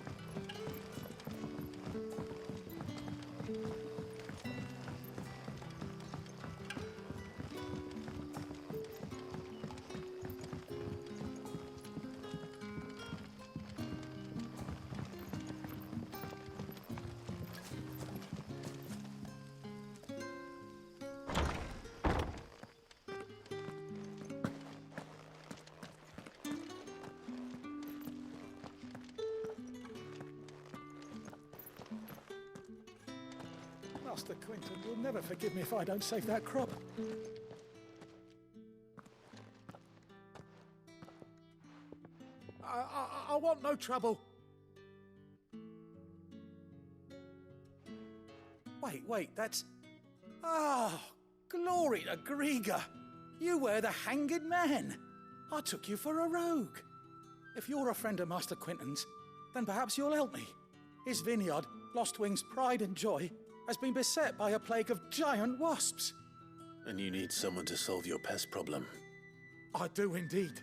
[SPEAKER 23] Master Quinton will never forgive me if I don't save that crop. I want no trouble. Wait, that's... Ah, glory to Grieger. You were the Hanged Man. I took you for a rogue. If you're a friend of Master Quinton's, then perhaps you'll help me. His vineyard, Lostwing's pride and joy, has been beset by a plague of giant wasps.
[SPEAKER 16] And you need someone to solve your pest problem.
[SPEAKER 23] I do indeed.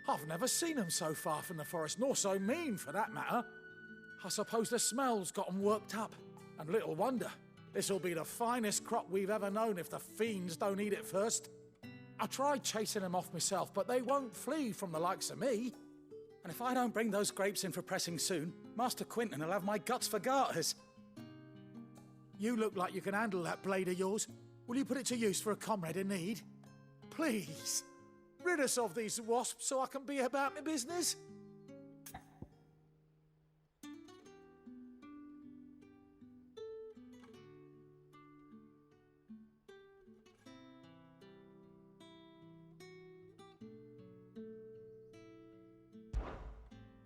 [SPEAKER 23] I've never seen them so far from the forest, nor so mean for that matter. I suppose the smell's got 'em worked up, and little wonder. This'll be the finest crop we've ever known if the fiends don't eat it first. I tried chasing them off myself, but they won't flee from the likes of me. And if I don't bring those grapes in for pressing soon, Master Quinton will have my guts for garters. You look like you can handle that blade of yours. Will you put it to use for a comrade in need? Please, rid us of these wasps so I can be about my business.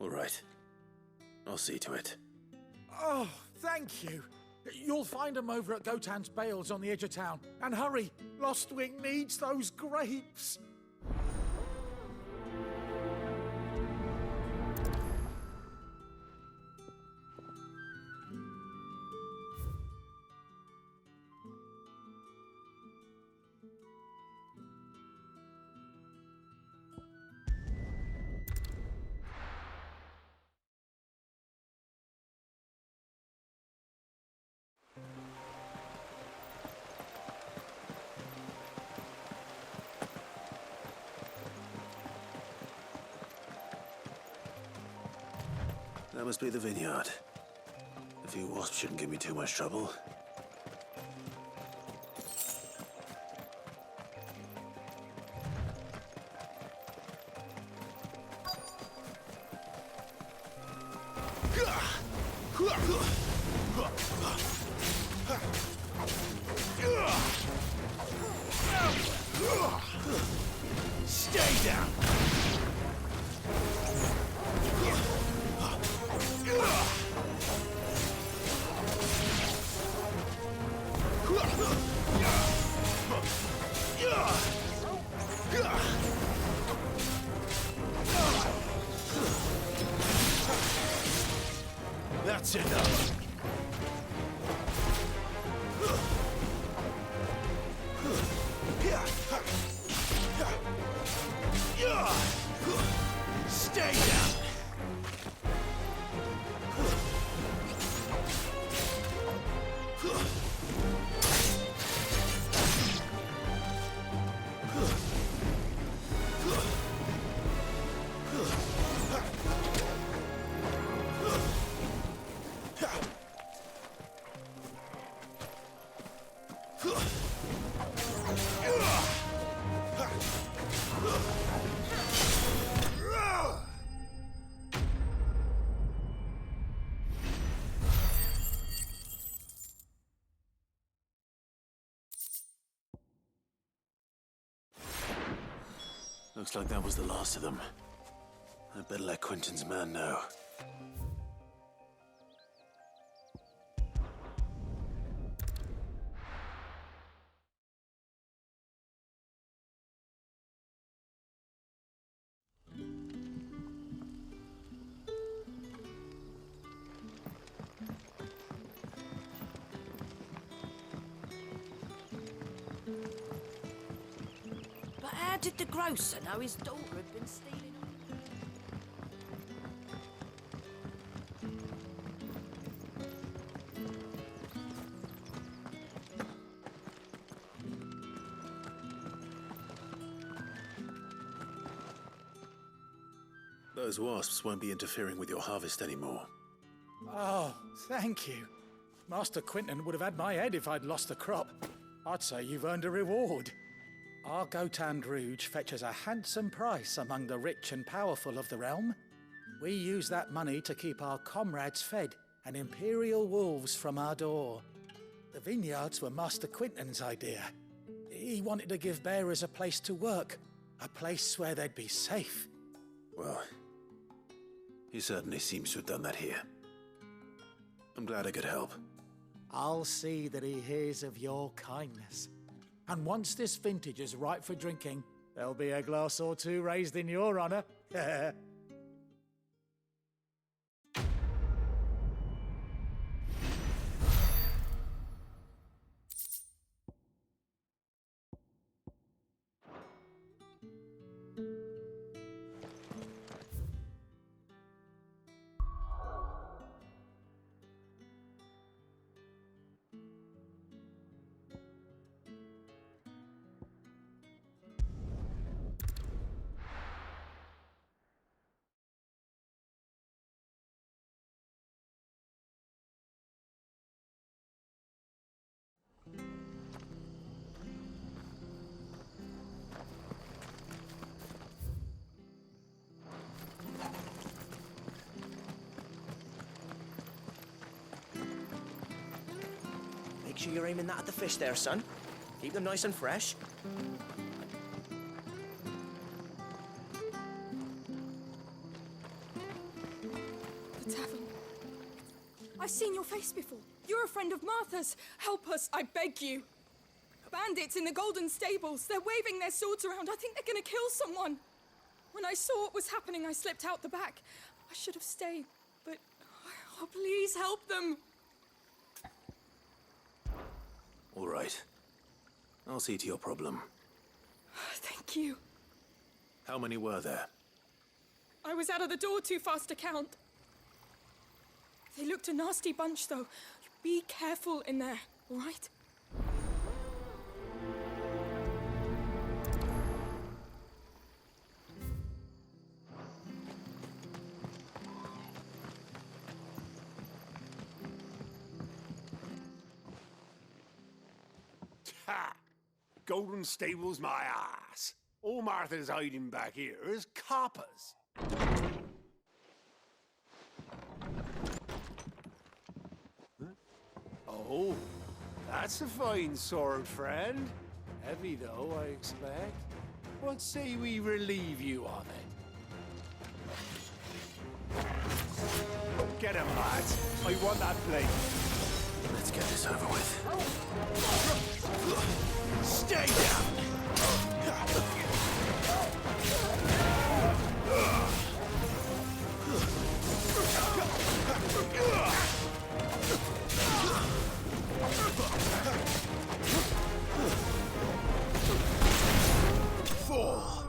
[SPEAKER 16] All right. I'll see to it.
[SPEAKER 23] Oh, thank you. You'll find them over at Gotan's Bales on the edge of town. And hurry, Lostwing needs those grapes.
[SPEAKER 16] That must be the vineyard. A few wasps shouldn't give me too much trouble.
[SPEAKER 23] Stay down. That's enough. Stay down.
[SPEAKER 16] Looks like that was the last of them. I'd better let Quinton's man know.
[SPEAKER 3] But how did the grocer know his daughter had been stealing?
[SPEAKER 16] Those wasps won't be interfering with your harvest anymore.
[SPEAKER 23] Oh, thank you. Master Quinton would have had my head if I'd lost the crop. I'd say you've earned a reward. Our Gotan Rouge fetches a handsome price among the rich and powerful of the realm. We use that money to keep our comrades fed and imperial wolves from our door. The vineyards were Master Quinton's idea. He wanted to give bearers a place to work, a place where they'd be safe.
[SPEAKER 16] Well, he certainly seems to have done that here. I'm glad I could help.
[SPEAKER 23] I'll see that he hears of your kindness. And once this vintage is ripe for drinking, there'll be a glass or two raised in your honor.
[SPEAKER 2] Make sure you're aiming that at the fish there, son. Keep them nice and fresh.
[SPEAKER 15] The tavern. I've seen your face before. You're a friend of Martha's. Help us, I beg you. Bandits in the Golden Stables. They're waving their swords around. I think they're gonna kill someone. When I saw what was happening, I slipped out the back. I should have stayed, but... Oh, please help them.
[SPEAKER 16] All right. I'll see to your problem.
[SPEAKER 15] Thank you.
[SPEAKER 16] How many were there?
[SPEAKER 15] I was out of the door too fast to count. They looked a nasty bunch, though. Be careful in there, all right?
[SPEAKER 18] Ha! Golden Stables my ass. All Martha's hiding back here is coppers. Huh? Oh, that's a fine sword, friend. Heavy, though, I expect. What say we relieve you of it? Get him, lads. I want that blade.
[SPEAKER 16] Let's get this over with.
[SPEAKER 18] Stay down!
[SPEAKER 16] Fall!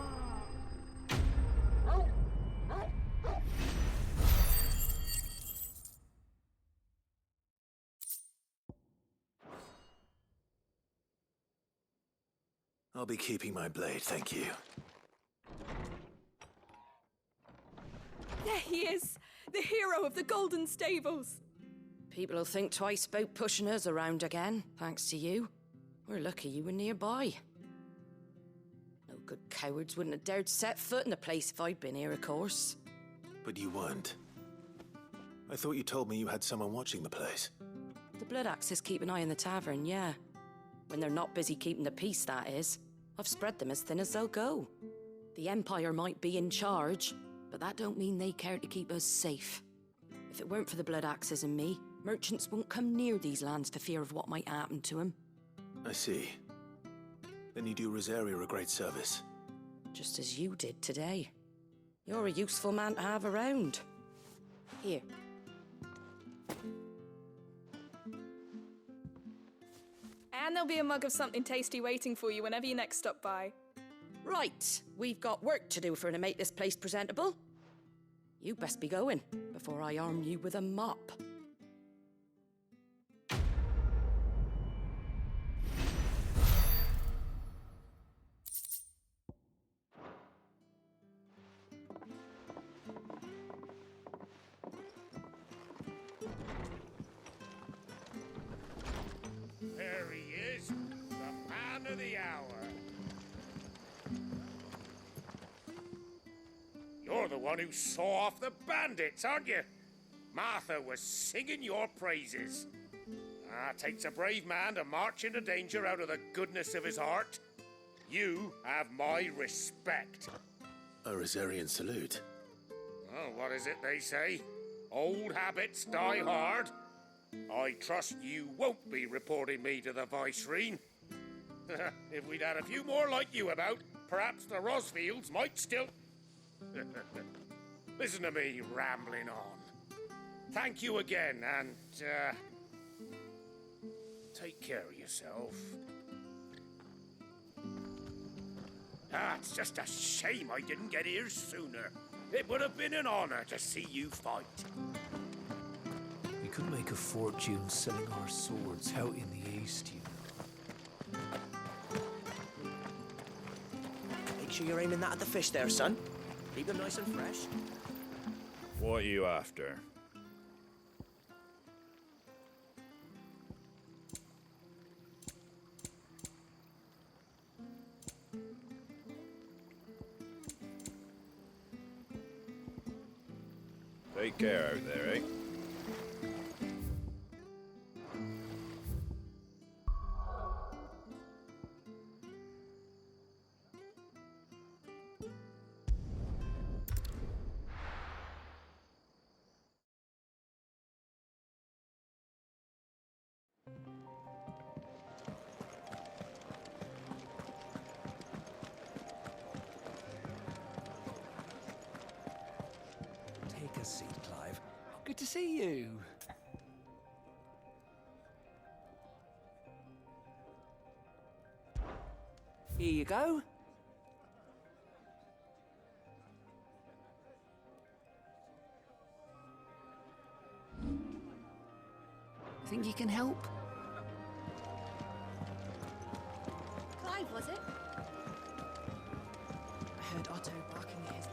[SPEAKER 16] I'll be keeping my blade, thank you.
[SPEAKER 15] There he is, the hero of the Golden Stables.
[SPEAKER 3] People will think twice about pushing us around again, thanks to you. We're lucky you were nearby. No good cowards wouldn't have dared set foot in the place if I'd been here, of course.
[SPEAKER 16] But you weren't. I thought you told me you had someone watching the place.
[SPEAKER 3] The Blood Axes keep an eye on the tavern, yeah. When they're not busy keeping the peace, that is. I've spread them as thin as they'll go. The Empire might be in charge, but that don't mean they care to keep us safe. If it weren't for the Blood Axes and me, merchants won't come near these lands for fear of what might happen to them.
[SPEAKER 16] I see. Then you do Rosaria a great service.
[SPEAKER 3] Just as you did today. You're a useful man to have around. Here.
[SPEAKER 15] And there'll be a mug of something tasty waiting for you whenever you next stop by.
[SPEAKER 3] Right, we've got work to do for to make this place presentable. You best be going, before I arm you with a mop.
[SPEAKER 13] There he is, the man of the hour. You're the one who saw off the bandits, aren't you? Martha was singing your praises. Takes a brave man to march into danger out of the goodness of his heart. You have my respect.
[SPEAKER 16] A Rosarian salute.
[SPEAKER 13] Oh, what is it they say? Old habits die hard. I trust you won't be reporting me to the Viceroy. If we'd had a few more like you about, perhaps the Rosfields might still... Listen to me rambling on. Thank you again, and, take care of yourself. It's just a shame I didn't get here sooner. It would have been an honor to see you fight.
[SPEAKER 4] We could make a fortune selling our swords out in the east, you know.
[SPEAKER 2] Make sure you're aiming that at the fish there, son. Keep them nice and fresh.
[SPEAKER 9] What are you after? Take care out there, eh?
[SPEAKER 4] Take a seat, Clive. Good to see you. Here you go. Think you can help?
[SPEAKER 22] Clive, was it?
[SPEAKER 1] I heard Otto barking at his...